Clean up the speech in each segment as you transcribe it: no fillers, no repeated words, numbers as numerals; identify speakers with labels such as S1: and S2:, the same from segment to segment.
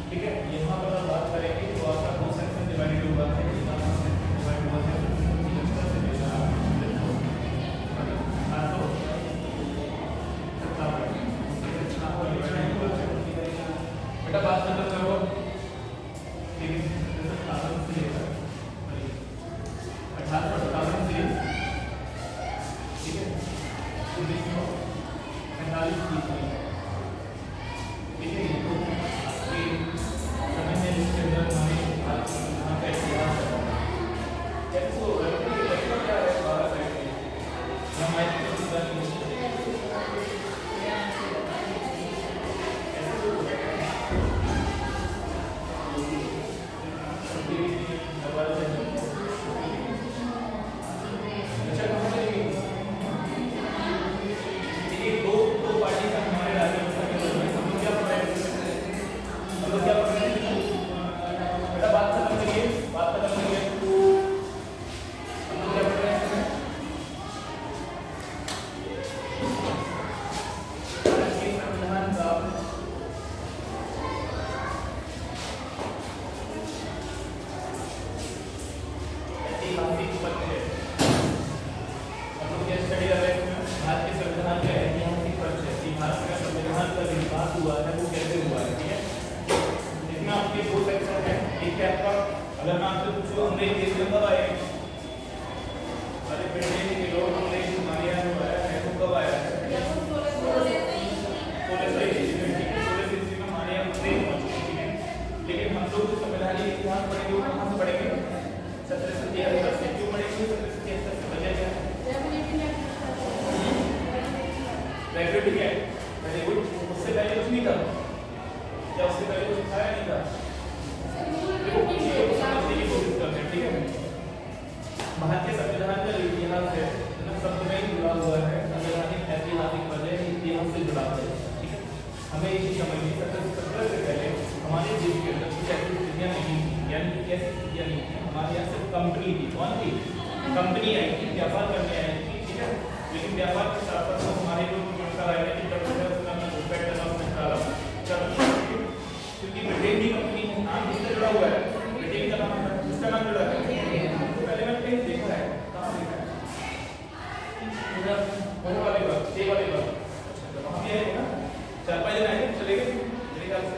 S1: ठीक है, यहाँ पर हम बात करेंगे तो आपका कौन सेक्शन डिवाइडेड हुआ है, डिवाइड हुआ है बेटा बात मतलब करो, ठीक है, 1858 से, ठीक है, 1945 की, ठीक है, समय में इसके अंदर हमारे यहाँ का इतिहास है, कैसे हो रहा है, ये क्या है, 12 साइड में, हम आज के सिद्धांत हुआ है वो कैसे हुआ है, ठीक है, इसमें आपके दो सेक्शन है, एक है आपका, अगर मैं आपसे पूछूं अंग्रेज देश में कब आए, अरे ब्रिटेन के लोग अंग्रेज हमारे यहाँ जो आया है वो कब आया है, 16 ईस्वी में हमारे यहाँ अंग्रेज पहुंचे, ठीक है, लेकिन हम लोग जो संवैधानिक इतिहास पढ़ेंगे वो कहाँ से पढ़ेंगे, 1773 से, क्यों पढ़ेंगे 1773 से, वजह क्या है, रेगुलेटरी एक्ट, वेरी गुड, उससे पहले कुछ नहीं था, या उससे पहले कुछ खाया नहीं था, देखो चीजों को समझने की कोशिश करते हैं, ठीक है, भारतीय संविधान का जो इतिहास है ना, शब्द में ही जुड़ा हुआ है, संवैधानिक ऐतिहासिक वजह इतिहास से जुड़ा है, ठीक है, हमें ये समझनी 1770 से पहले हमारे देश के अंदर कुछ ऐसी स्थितियां नहीं थी, यानी कि कैसी स्थितियां नहीं थी, हमारे यहाँ सिर्फ कंपनी थी, कौन थी, कंपनी आई थी, व्यापार करने आई थी, ठीक है, लेकिन व्यापार के साथ साथ हमारे जो राजनीतिक तंत्र है उसका मैं घुसपैठ करना चाह रहा हूँ, क्योंकि ब्रिटेन की कंपनी है, नाम किससे जुड़ा हुआ है, ब्रिटेन का नाम है, किसका नाम जुड़ा है, तो पहले मैंने कहीं देखा है, कहाँ देखा है, उधर वो वाले बात, ये वाले बात, अच्छा वहाँ भी है ना, 4-5 दिन आएंगे चले गए मेरे ख्याल से,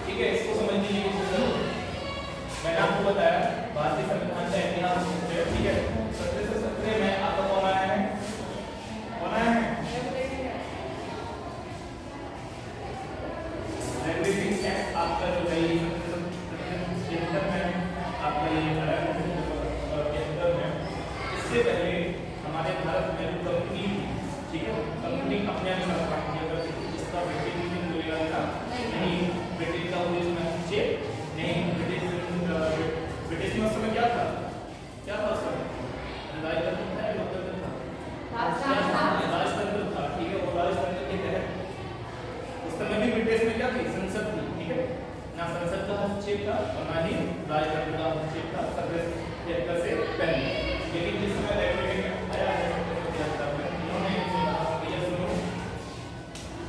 S1: ठीक है, इसको समझने की कोशिश करो, मैंने आपको बताया भारतीय संविधान का इतिहास, ठीक है, 1770 में आपका कौन आया है, कौन आया है, रेगुलेटरी एक्ट आपका जो है ये 1773 में आपका ये आया है, इससे पहले हमारे भारत में जो कंपनी थी, ठीक है, कंपनी अपने आप में काम किया करती थी, इसका ब्रिटिश में बोलेगा था, नहीं ब्रिटिश का ओरिजिन नीचे, नहीं ब्रिटिश में उस समय क्या था, क्या था उस समय, राजतंत्र था या लोकतंत्र था, राजतंत्र था, ठीक है, वो राजतंत्र के तहत उस समय भी ब्रिटिश में क्या थी, संसद थी, ठीक है, ना संसद का हस्तक्षेप था और ना ही राजतंत्र का हस्तक्षेप था 1773 से पहले, लेकिन जिस समय रेगुलेटरी एक्ट आया है 1773 में, इन्होंने कहा भैया सुनो,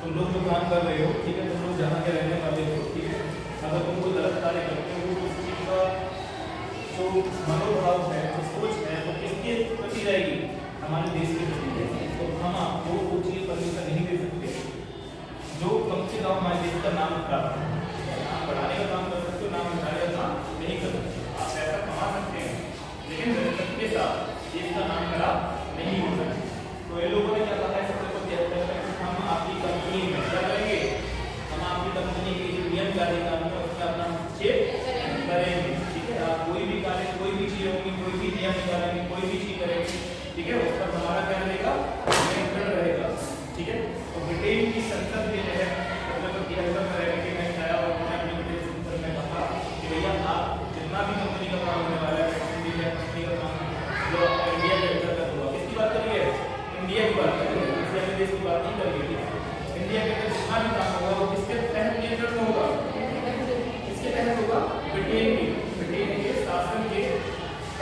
S1: तुम लोग जो काम कर रहे हो, ठीक है, तुम लोग जहाँ के रहने वाले हो, ठीक है, अगर तुम कोई गलत कार्य करते हो तो उस चीज का जो मनोभाव है, जो सोच है, वो किसके प्रति रहेगी, हमारे देश के प्रति, तो हम आपको वो चीज परमिशन नहीं दे सकते जो कम से कम हमारे देश का नाम खराब है, नाम बढ़ाने का काम कर सकते हो, नाम बढ़ाने का काम नहीं कर सकते, आप पैसा कमा सकते हैं लेकिन respect के साथ देश का नाम खराब नहीं हो सकता, तो ये लोगों ने क्या कहा है, 1773 में हम आपकी कंपनी में क्या करेंगे, हम आपकी कंपनी के जो नियम कार्य कानून है उसमें अपना हस्तक्षेप करेंगे, ठीक है, आप कोई भी कार्य कोई भी चीज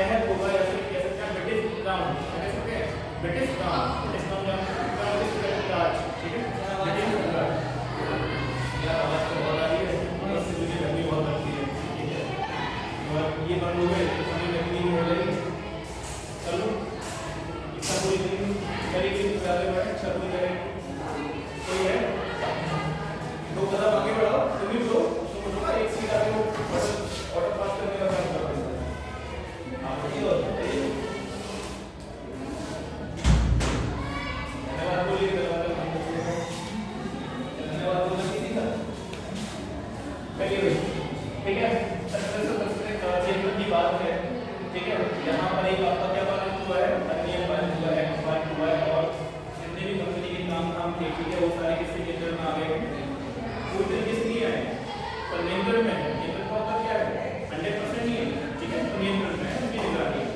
S1: शहर होगा या फिर कह सकते हैं ब्रिटिश क्राउन, कह सकते हैं ब्रिटिश क्राउन, ब्रिटिश क्राउन राज, ठीक है, ब्रिटिश राज। यार आवाज तो बहुत आ रही है, इससे मुझे गर्मी बहुत लगती है, ठीक है। और ये बंद हो गए तो हमें गर्मी नहीं हो रही। चलो इसका कोई नहीं करेगी तो आगे बढ़े, अच्छा कोई करेगी, कोई है दो कदम आगे बढ़ाओ, तुम भी दो ना, एक सीट आगे वो ऑर्डर पास करने का काम कर रहे हैं आप, ये और धन्यवाद बोलिए, धन्यवाद बोलना किसी का करिए, ठीक है। सबसे की बात है, ठीक है। यहाँ पर एक आपका क्या पालन हुआ है, नियम पालन हुआ है, पालन हुआ है, और जितने भी कंपनी के काम थे, ठीक है, वो सारे किसके केंद्र में आ गए, पूरी तरीके से नहीं आए, पर नियंत्रण में है। नियंत्रण का मतलब क्या है, 100% नहीं है, ठीक है, तो नियंत्रण में है, उनकी निगरानी है।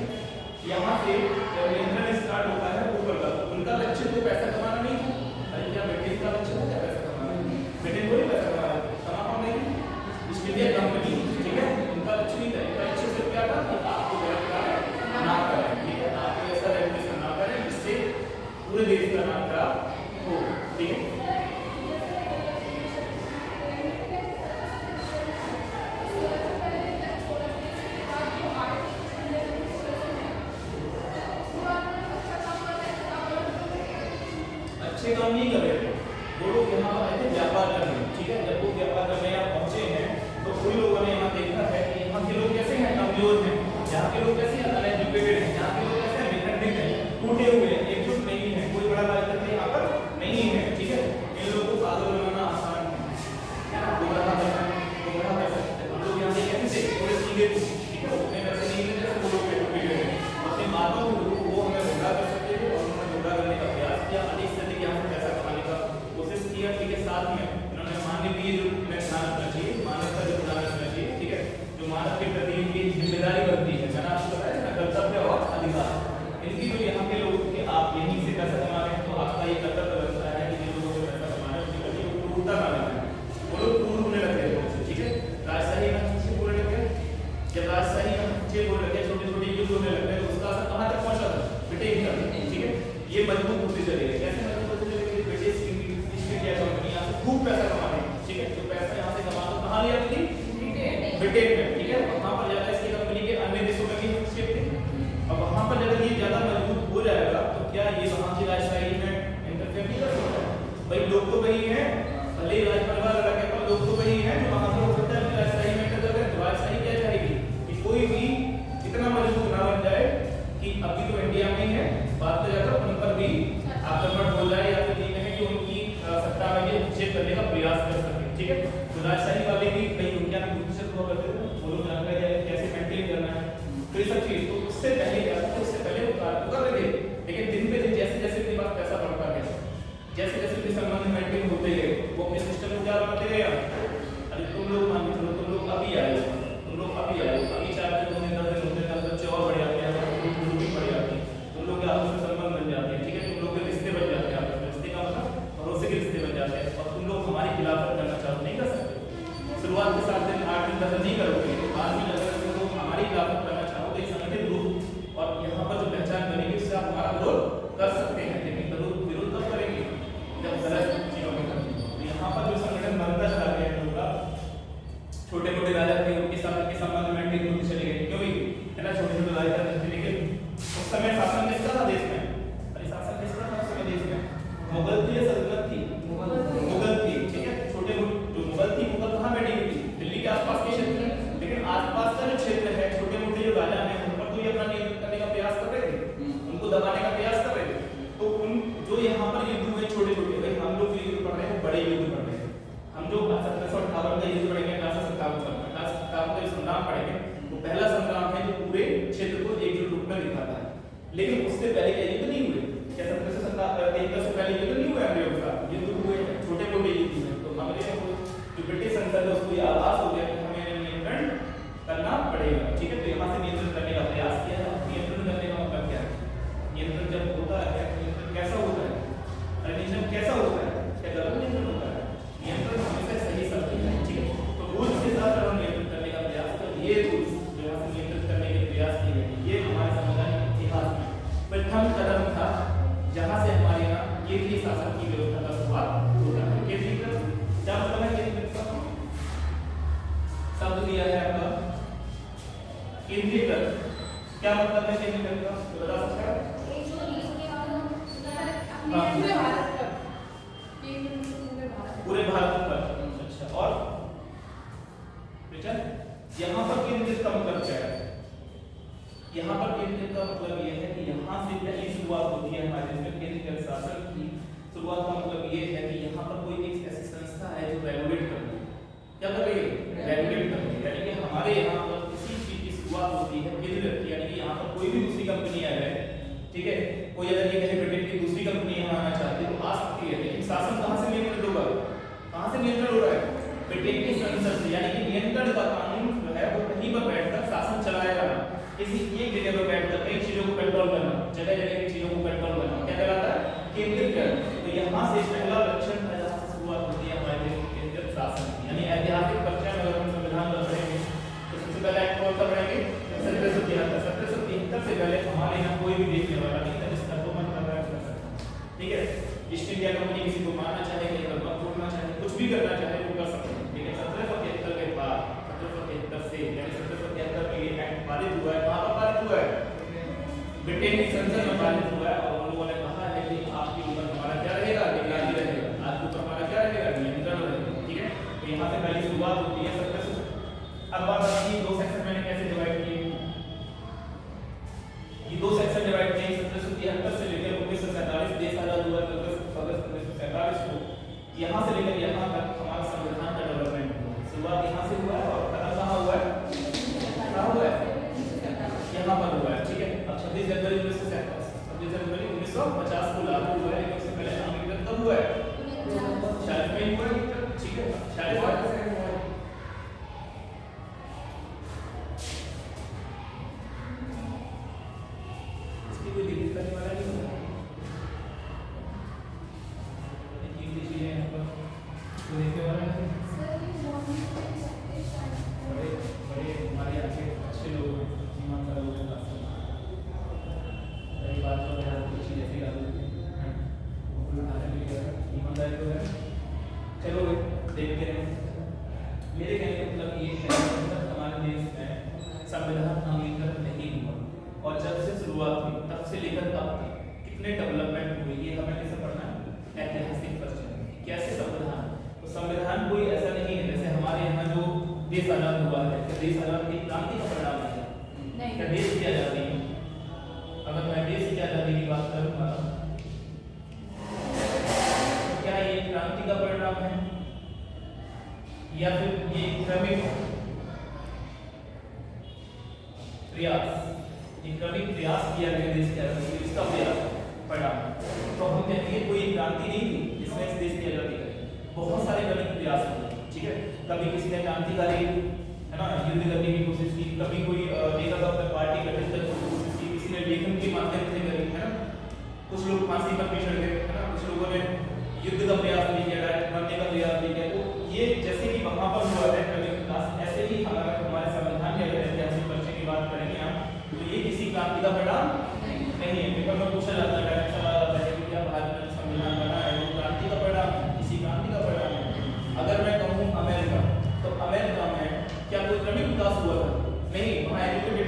S1: यहाँ से जब नियंत्रण स्टार्ट होता है ऊपर का, उनका लक्ष्य तो पैसा कमाना नहीं था, अरे क्या ब्रिटेन का लक्ष्य था क्या पैसा कमाना, ब्रिटेन को ही पैसा कमाना कमा नहीं, ईस्ट इंडिया कंपनी, ठीक है, उनका लक्ष्य नहीं था, उनका लक्ष्य सिर्फ क्या था कि आपको गिरफ्तार ना करें, ठीक है, आपको ऐसा रेगुलेशन ना करें जिससे पूरे देश का नाम खराब हो, ठीक है। अच्छे काम नहीं कर रहे थे वो लोग, यहाँ आए थे व्यापार करने, ठीक है। जब वो व्यापार करने यहाँ पहुंचे हैं तो कोई लोगों ने यहाँ देखा है कि यहाँ के लोग कैसे हैं, कमजोर हैं, यहाँ के लोग कैसे हैं, अनएजुकेटेड हैं, यहाँ के लोग कैसे हैं, विखंडित हैं, टूटे हुए हैं, एकजुट नहीं है, कोई बड़ा राजतंत्र यहाँ पर नहीं है, ठीक है। इन लोगों को पागल बनाना आसान है ना, गुमराह कर सकते हैं। हम लोग यहाँ से कैसे थोड़े सीधे, ठीक है, उतने पैसे नहीं लेते जैसे वो लोग टूटे हुए हैं, अपने माताओं वो हमें गुमराह कर सकते थे, और उन्होंने गुमराह करने का प्रयास किया, अनेक से अधिक यहाँ से पैसा कमाने का कोशिश किया, ठीक है। साथ में इन्होंने मानवीय जो ध्यान रखना चाहिए, मानवता जो ध्यान रखना चाहिए, ठीक है, जो मानव के प्रति इनकी जिम्मेदारी बनती है, मैंने आपको बताया ना, कर्तव्य और अधिकार, इनकी जो यहाँ के लोग कि आप यहीं से पैसा कमा रहे हैं तो आपका ये कर्तव्य बनता है कि जिन लोगों को पैसा कमा रहे हैं उनके प्रति वो क्रूरता ना लगाएं, वो लोग क्रूर होने लगते हैं, ठीक है। राजशाही का पीछे बोलने लगे, जब राजशाही का पीछे बोलने लगे, छोटे छोटे युद्ध होने लगे, तो उसका असर कहाँ तक पहुंचा था, ब्रिटेन तक, ठीक है। ये मजबूत होते चले गए, कैसे मजबूत होते चले गए, ब्रिटिश ईस्ट इंडिया कंपनी यहाँ से खूब पैसा कमा रही है, ठीक है, जो पैसा यहाँ से कमा तो कहाँ ले आती थी, ब्रिटेन में, ठीक है। वहाँ पर जाकर इसकी कंपनी के अन्य देशों में भी हस्तक्षेप थे, अब वहाँ पर जब ये ज्यादा मजबूत हो जाएगा तो क्या ये वहाँ की राजशाही में इंटरफेयर नहीं कर सकता, भाई लोग तो वही है, भले ही राज परिवार अलग है, पर लोग तो वही है जो वहाँ पर हो सकता है राजशाही में इंटर कर, तो राजशाही क्या चाहेगी कि कोई भी इतना मजबूत ना बन जाए कि अभी तो इंडिया में ही है, बात तो जाकर उन पर भी आक्रमण हो जाए, या फिर ये कहें कि उनकी सत्ता में भी हस्तक्षेप करने का प्रयास कर सके, ठीक है। तो राजशाही वाले भी कई उनके प्रतिशत हुआ करते थे, वो लोग जानकारी है कैसे मेंटेन करना है, तो ये सब चीज, तो उससे पहले क्या था, उससे पहले वो कार्य कर रहे थे, लेकिन दिन पे दिन जैसे जैसे उनके पास पैसा बढ़ता गया, जैसे जैसे उनके संबंध मेंटेन होते गए, वो अपने सिस्टम को क्या बनाते गए, अरे तुम लोग मान के चलो, तुम लोग अभी आए, तुम लोग अभी आए, अभी 4 दिन होने 10 दिन होते 10 बच्चे और बढ़ जाते हैं, ग्रुप भी बढ़ जाते हैं, तुम लोग के आपस में संबंध बन जाते हैं, ठीक है, तुम लोग के रिश्ते बन जाते हैं, आपस में रिश्ते का मतलब भरोसे के रिश्ते बन जाते हैं, और तुम लोग हमारी खिलाफत करना चाहो नहीं कर सकते, शुरुआत के 7 दिन 8 दिन 10 दिन नहीं करोगे, बाद में अगर तुम लोग हमारी खिलाफत करना चाहो तो एक संगठित ग्रुप और यहाँ पर जो पहचान बनेगी उससे आप हमारा विरोध कर सकते हैं, लेकिन विरोध कब करेंगे, जब गलत चीजों में करेंगे। तो यहाँ पर जो संगठन बनता चला गया है लोग, छोटे मोटे राजा थे उनके साथ के संबंध मेंटेन होते चले गए, क्यों भी है ना, छोटे छोटे राजा थे, लेकिन उस समय शासन किसका था देश में, अरे शासन किसका था उस समय देश में, मुगल थी या सल्तनत थी, मुगल थी, ठीक है। छोटे जो मुगल थी, मुगल कहाँ बैठी हुई थी, दिल्ली के आसपास के क्षेत्र में, लेकिन आसपास का जो क्षेत्र है, छोटे मोटे जो राजा हैं उन पर तो ये अपना नियंत्रण करने का प्रयास कर रहे थे, उनको दबाने का प्रयास कर रहे थे, तो उन जो यहाँ पर युद्ध हुए छोटे छोटे, भाई हम लोग युद्ध पढ़ रहे हैं, बड़े युद्ध पढ़ रहे हैं, हम जो 1758 का युद्ध पढ़ेंगे, 1857 का संग्राम पढ़ेंगे, वो पहला संग्राम है जो पूरे क्षेत्र को एकजुट रूप में दिखाता है, लेकिन उससे पहले क्या युद्ध नहीं हुए, क्या 1753 से पहले युद्ध नहीं हुआ अंग्रेजों के साथ, युद्ध हुए छोटे मोटे युद्ध हुए, तो हमारे जो ब्रिटिश संसद है उसको ये आभास हो गया कि हमें नियंत्रण करना पड़ेगा, ठीक है। तो यहाँ से नियंत्रण करने का प्रयास किया है, नियंत्रण करने का मतलब क्या है, नियंत्रण जब होता है, नियंत्रण कैसा होता है, अरे नियंत्रण कैसा होता है, क्या गलत नियंत्रण होता है, नियंत्रण हमेशा सही शब्द है, ठीक है। तो रूल्स के साथ अगर नियंत्रण करने का प्रयास, तो ये रूल्स जो यहाँ से नियंत्रित करने के प्रयास किए गए, ये शब्द दिया है आपका केंद्रीकृत। क्या मतलब है केंद्रीकृत का, तो बता सकते हैं? पूरे भारत पर। अच्छा, और बेटा यहाँ पर केंद्रित का मतलब क्या है? यहाँ पर केंद्रित का मतलब ये है कि यहाँ से पहली शुरुआत होती है हमारे देश में केंद्रीय शासन की शुरुआत का मतलब ये है कि यहाँ पर कोई एक ऐसी संस्था है जो रेगुलेट करती है। क्या कर रही है? रेगुलेट करती है। यानी कि हमारे यहाँ पर किसी चीज की शुरुआत होती है केंद्र की, यानी कि यहाँ पर कोई भी दूसरी कंपनी आ जाए, ठीक है, कोई अगर ये कहे ब्रिटेन की दूसरी कंपनी यहाँ आना चाहती है तो आ सकती है, लेकिन शासन कहाँ से नियंत्रित होगा? कहाँ से नियंत्रण हो रहा है? ब्रिटेन की संसद से। यानी कि नियंत्रण का कानून जो है वो कहीं पर बैठकर शासन चलाएगा ना, किसी एक जगह पर बैठकर कई चीजों को कंट्रोल करना, जगह जगह की चीजों को कंट्रोल करना, क्या कहलाता है? केंद्रीकरण। तो यहाँ से पहला लक्षण है जहाँ से शुरुआत होती है हमारे देश के केंद्रीय शासन की। यानी ऐतिहासिक परिचय में अगर हम संविधान पर पढ़ेंगे तो सबसे पहले एक्ट कौन सा पढ़ेंगे? 1773। 1773 से पहले हमारे यहाँ कोई भी देखने वाला नहीं था जिसका तो मन कर रहा है, ठीक है। ईस्ट इंडिया कंपनी किसी को मारना चाहे, कहीं पर बम फोड़ना चाहे, कुछ भी करना चाहे वो कर सकते हैं। लेकिन 1773 के बाद 1773 से यानी 1773 में ये एक्ट पारित हुआ है। कहाँ पर पारित हुआ है? ब्रिटेन की संसद में पारित हुआ है। और उन लोगों ने कहा है कि आपके ऊपर हमारा क्या रहेगा? निगरानी रहेगा, आपके ऊपर हमारा क्या रहेगा? नियंत्रण रहेगा, ठीक है। तो यहाँ से पहली शुरुआत होती है 1700। अब बात आती है दो सेक्शन मैंने कैसे डिवाइड किए। ये दो सेक्शन डिवाइड किए 1773 से लेकर 1947 देश आजाद हुआ अगस्त 1947 को। यहाँ से लेकर यहाँ तक हमारा संविधान का डेवलपमेंट हुआ। शुरुआत यहाँ से हुआ है और खत्म कहाँ हुआ है? कहाँ हुआ है? यहाँ पर हुआ है, ठीक है। अब 26 जनवरी 1950 को लागू हुआ है, लेकिन उससे पहले नामांकन कब हुआ है? 46 में हुआ है, ठीक है। 46 इसकी कोई दिक्कत करने वाला नहीं होगा। ये चीजें यहाँ पर तो देखने वाला नहीं। बड़े बड़े हमारे यहाँ के अच्छे लोग हैं, ईमानदार लोग हैं, कई बात तो है कुछ चीज ऐसी लागू होती है, कोई उदाहरण भी है, ईमानदारी तो है। चलो देखते हैं। मेरे कहने का मतलब ये है कि हमारे देश में संविधान नामांकन नहीं हुआ और जब से शुरुआत हुई तब से लेकर अब तक कितने डेवलपमेंट हुए ये हमें कैसे पढ़ना है? ऐतिहासिक परिचय। कैसे संविधान? तो संविधान कोई ऐसा नहीं है जैसे हमारे यहाँ जो देश आजाद हुआ है, देश आजाद की क्रांति का परिणाम है क्या? देश की आजादी, अगर मैं देश की आजादी की बात करूंगा क्या ये क्रांति का परिणाम है या फिर ये क्रमिक प्रयास, ये क्रमिक प्रयास किया गया देश की आजादी के, इसका प्रयास परिणाम? तो हम कहेंगे कोई क्रांति नहीं थी जिसमें इस देश की आजादी करी, बहुत सारे क्रमिक प्रयास हुए, ठीक है। कभी किसी ने क्रांतिकारी है ना युद्ध करने की कोशिश की, कभी कोई नेता का पार्टी गठित करने की कोशिश की, किसी ने लेखन के माध्यम से करी, है ना। कुछ लोग फांसी पर भी चढ़ गए, है ना। कुछ लोगों ने युद्ध का प्रयास नहीं किया, डायरेक्ट मरने का प्रयास नहीं किया। तो ये जैसे कि वहां पर हुआ है क्रमिक विकास, ऐसे ही हमारे संविधान के अगर ऐतिहासिक परिचय की बात करेंगे हम तो ये किसी क्रांति का परिणाम नहीं है। पेपर में पूछा जाता है, डायरेक्ट सवाल आता है कि क्या भारत में संविधान बना है वो क्रांति का परिणाम है, किसी क्रांति का परिणाम है? अगर मैं कहूँ अमेरिका, तो अमेरिका में क्या कोई क्रमिक विकास हुआ था? नहीं, वहाँ एजुकेटेड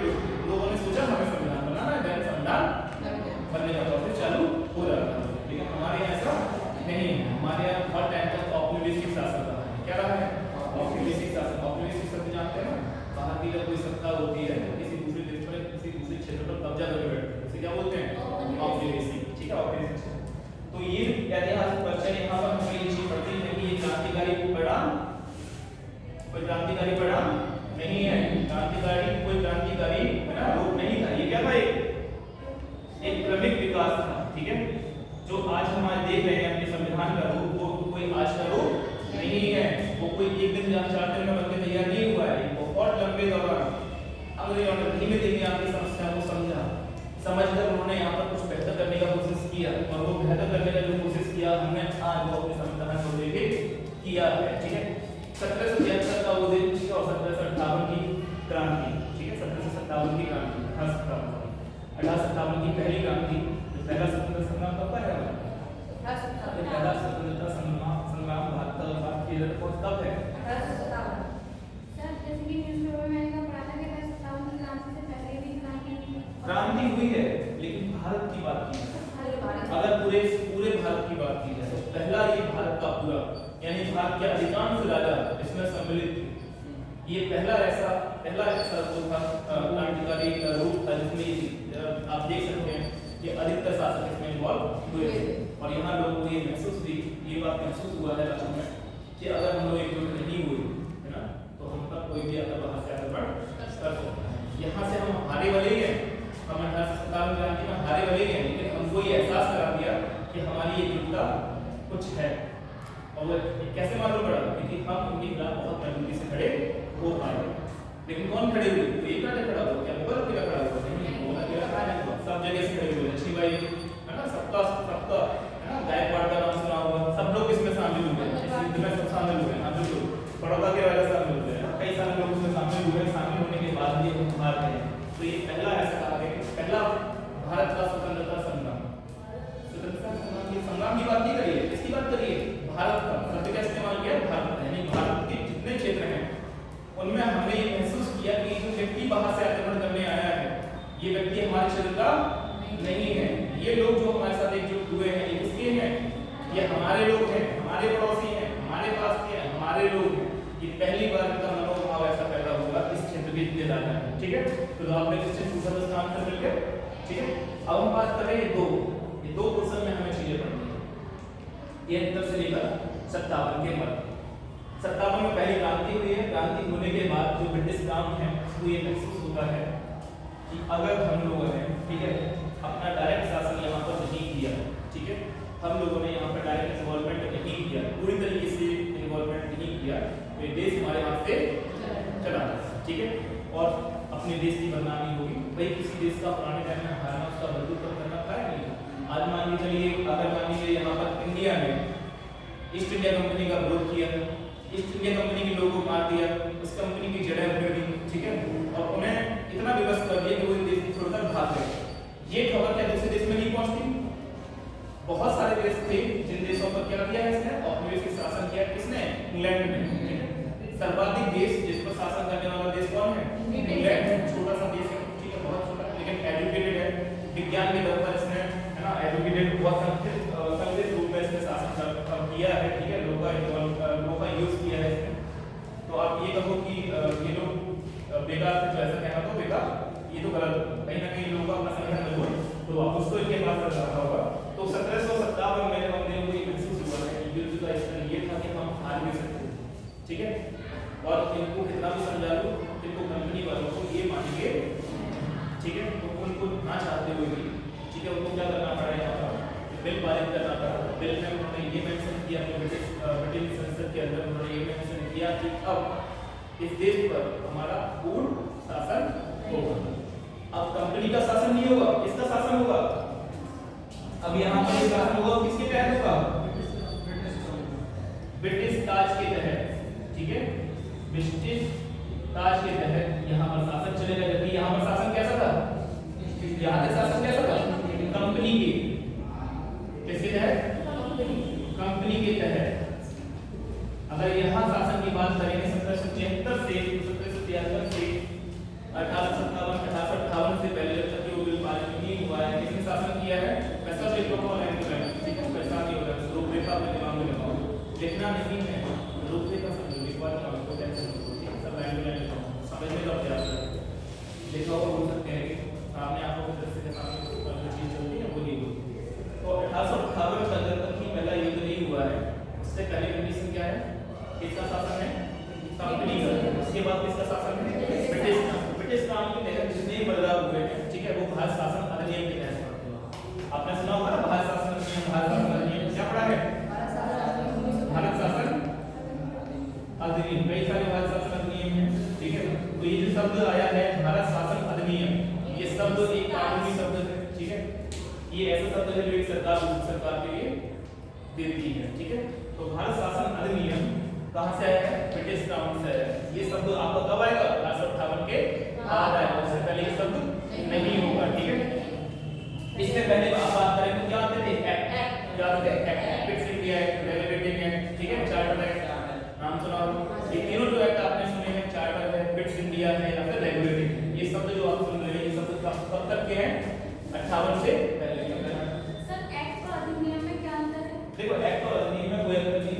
S1: लोगों ने सोचा हमें संविधान बनाना है, देन संविधान बनने का प्रोसेस चालू हो जाता है। लेकिन हमारे यहाँ ऐसा नहीं है। हमारे यहाँ हर टाइम तक औपनिवेशिक शासन रहा है। क्या रहा है? औपनिवेशिक शासन। औपनिवेशिक शब्द जानते हैं ना? बाहर की जब कोई सत्ता होती है तो किसी दूसरे देश पर किसी दूसरे क्षेत्र पर कब्जा करके बैठते हैं, उसे क्या बोलते हैं? औपनिवेशिक, ठीक है, औपनिवेशिक। तो ये ऐतिहासिक परिचय यहाँ पर हमें ये चीज पढ़ती है कि ये क्रांतिकारी परिणाम, कोई क्रांतिकारी परिणाम नहीं है। क्रांतिकारी कोई क्रांतिकारी रूप नहीं था। ये क्या था? एक क्रमिक विकास था, ठीक है। जो आज हमारे देख रहे हैं अपने संविधान का रूप, वो कोई आज का रूप नहीं है। वो कोई एक दिन या 4 दिन में बनके तैयार नहीं हुआ है। बहुत लंबे दौरान अंग्रेजों ने धीमे धीमे आपकी समस्या को समझा, समझकर उन्होंने यहाँ पर कुछ बेहतर करने का कोशिश किया और वो बेहतर करने का जो कोशिश किया हमने आज वो अपने संविधान को लेके किया है, ठीक है। 1773 का वो दिन और 1758 की क्रांति, ठीक है। 1757 की क्रांति, 1857 की पहली क्रांति, पहला स्वतंत्रता संग्राम कब है? पहला स्वतंत्रता संग्राम भारत की कब है? 1857। के अधिकांश राजा इसमें सम्मिलित थे। ये पहला ऐसा जो था क्रांतिकारी रूप था जिसमें आप देख सकते हैं कि अधिकतर शासक इसमें इन्वॉल्व हुए थे। और यहाँ लोगों को ये महसूस हुई, ये बात महसूस हुआ है राष्ट्र में कि अगर हम लोग एकजुट नहीं हुए, है ना, तो हम तक कोई भी अगर बाहर से आगे बढ़ सकता है। यहाँ से हम हारे वाले ही हैं, हम 1857 क्रांति में हारे वाले ही हैं, लेकिन हमको ये एहसास करा दिया कि हमारी एकजुटता कुछ है। और वो कैसे मालूम पड़ा? क्योंकि हम उनके खिलाफ बहुत मजबूती से खड़े हो पाए। लेकिन कौन खड़े हुए? तो एक आधे खड़ा हुआ, क्या मुगल अकेला खड़ा हुआ? नहीं, मुगल अकेला खड़ा नहीं हुआ, सब जगह से खड़े हुए। लक्ष्मीबाई, है ना, सबका है ना, गायकवाड़ का नाम सुना हुआ, सब लोग इसमें शामिल हुए, इस युद्ध में सब शामिल हुए। हाँ बिल्कुल, बड़ौदा के राजा शामिल हुए, कई सारे लोग उसमें शामिल हुए। शामिल होने के बाद भी हम हार गए। तो ये पहला ऐसा कहा गया कि पहला भारत का स्वतंत्रता संग्राम, स्वतंत्रता संग्राम की संग्राम की बात नहीं करिए, इसकी बात करिए भारत का। शब्द का इस्तेमाल किया भारत, यानी भारत के जितने क्षेत्र हैं उनमें हमने ये महसूस किया कि जो व्यक्ति बाहर से आक्रमण करने आया है, ये व्यक्ति हमारे क्षेत्र का नहीं है। ये लोग जो हमारे साथ एकजुट हुए हैं, ये किसके हैं? ये हमारे लोग हैं, हमारे पड़ोसी हैं, हमारे पास के हैं, हमारे लोग हैं। ये पहली बार इनका मनोभाव ऐसा पैदा होगा इस क्षेत्र के जितने राजा हैं। ठीक है, तो आपने क्वेश्चन पूछा था उसका आंसर मिल गया। ठीक है, अब हम बात करें ये दो क्वेश्चन में हमें चीजें पढ़नी है। ये अंतर से लेकर 57 के बाद 57 में पहली क्रांति हुई है। क्रांति होने के बाद जो ब्रिटिश काम है उसको ये महसूस होता है कि अगर हम लोगों ने, ठीक है, अपना डायरेक्ट शासन यहाँ पर नहीं किया, ठीक है, हम लोगों ने यहाँ पर डायरेक्ट इन्वॉल्वमेंट नहीं किया, पूरी तरीके से इन्वॉल्वमेंट नहीं किया, तो ये देश हमारे हाथ से चला जाएगा। ठीक है, और अपने देश की बदनामी होगी। भाई किसी देश का पुराने टाइम में हारना, उसका बंधुत्व करना था नहीं। आज मान के चलिए, अगर मान लीजिए यहाँ पर इंडिया में ईस्ट इंडिया कंपनी का विरोध किया, ईस्ट इंडिया कंपनी के लोगों को मार दिया, उस कंपनी की जड़ें उखड़ दी, ठीक है, और उन्हें इतना विवश कर दिया कि वो देश छोड़कर भाग गए। ये खबर क्या दूसरे देश में नहीं पहुंचती? बहुत सारे देश थे जिन देशों पर क्या किया है इसने, औपनिवेशिक शासन किया। किसने? इंग्लैंड ने। सर्वाधिक देश जिस पर शासन करने वाला देश कौन है? इंग्लैंड। छोटा सा देश है, ठीक है, बहुत छोटा, लेकिन एजुकेटेड है, विज्ञान के दम पर इसने, है ना, एजुकेटेड, बहुत संगठित रूप में इसने शासन किया है। ठीक है, लोगों का यूज किया है इसने। तो आप ये कहो कि ये लोग बेकार थे, तो ऐसा कहना तो बेकार, ये तो गलत है। कहीं ना कहीं लोगों का अपना संगठन मजबूत, तो आप उसको इनके पास रखा होगा। तो 1757 में मेरे बंदे को ये महसूस हुआ है कि युद्ध का स्तर ये था कि हम हार भी सकते हैं। ठीक है, और इनको कितना भी समझा लो, इनको कंपनी वालों को ये मानेंगे, ठीक है, तो उनको ना चाहते हुए भी, ठीक है, उनको क्या करना पड़ा, यहाँ पर बिल पारित करना पड़ा। बिल में उन्होंने ये मेंशन किया, ब्रिटिश संसद के अंदर उन्होंने ये मेंशन किया कि अब इस देश पर हमारा पूर्ण शासन होगा। अब कंपनी का शासन नहीं होगा, किसका शासन होगा? अब यहाँ पर शासन होगा किसके तहत होगा? ब्रिटिश ताज के तहत। ठीक है, ब्रिटिश ताज के तहत यहाँ पर शासन चलेगा। जबकि यहाँ पर शासन कैसा था? यहाँ का शासन कैसा था? कंपनी के, किसके तहत? कंपनी के तहत। अगर यहाँ शासन की बात करेंगे 1776 से 1773 से 1857 से पहले जब तक वो बिल पारित नहीं हुआ है, किसने शासन किया है? पैसा से पैसा नहीं होगा, रूपरेखा अपने दिमाग में लगाओ, लिखना नहीं है, रूपरेखा समझो, लिखवा दो, टेंशन सब लाइन में समझने का प्रयास करें। लिखा हुआ बोल सकते हैं कि सामने आपको दृश्य के सामने जो चीज चलती है वो नहीं होती। तो 1858 तक ही पहला युद्ध नहीं हुआ है। उससे पहले कंडीशन क्या है? किसका शासन है? कंपनी का। उसके बाद किसका शासन है? ब्रिटिश का। ब्रिटिश काम के तहत जितने बदलाव हुए हैं, ठीक है, वो भारत शासन अधिनियम के तहत पड़ते हैं। आपने सुना होगा ना भारत शासन अधिनियम, भारत शासन अधिनियम क्या पढ़ा है? भारत शासन अधिनियम, कई सारे भारत शासन अधिनियम हैं, ठीक है। तो ये जो शब्द आया है भारत शासन अधिनियम, ये शब्द एक कानूनी शब्द है, ठीक है, ये ऐसा शब्द है जो एक सरकार के लिए देती है, ठीक है। तो भारत शासन अधिनियम कहां से आया है? ब्रिटिश कानून से आया है। ये शब्द आपको कब आएगा? 1858 के बाद आएगा, उससे पहले ये शब्द नहीं होगा, ठीक है। इससे पहले आप बात करें तो क्या आते थे? एक्ट, क्या आते थे? Act, fix India act, regulating act, ठीक है, चार्टर एक्ट, नाम सुना हो? ये तीनों जो एक्ट आपने सुने हैं, चार्टर है, फिक्स इंडिया है या फिर रेगुलेटिंग, ये शब्द जो आप सुन रहे हैं, ये शब्द कब तक के हैं? 58 से पहले के हैं।
S2: सर एक्ट और अधिनियम में क्या अंतर है?
S1: देखो, एक्ट और अधिनियम में कोई अंतर नहीं।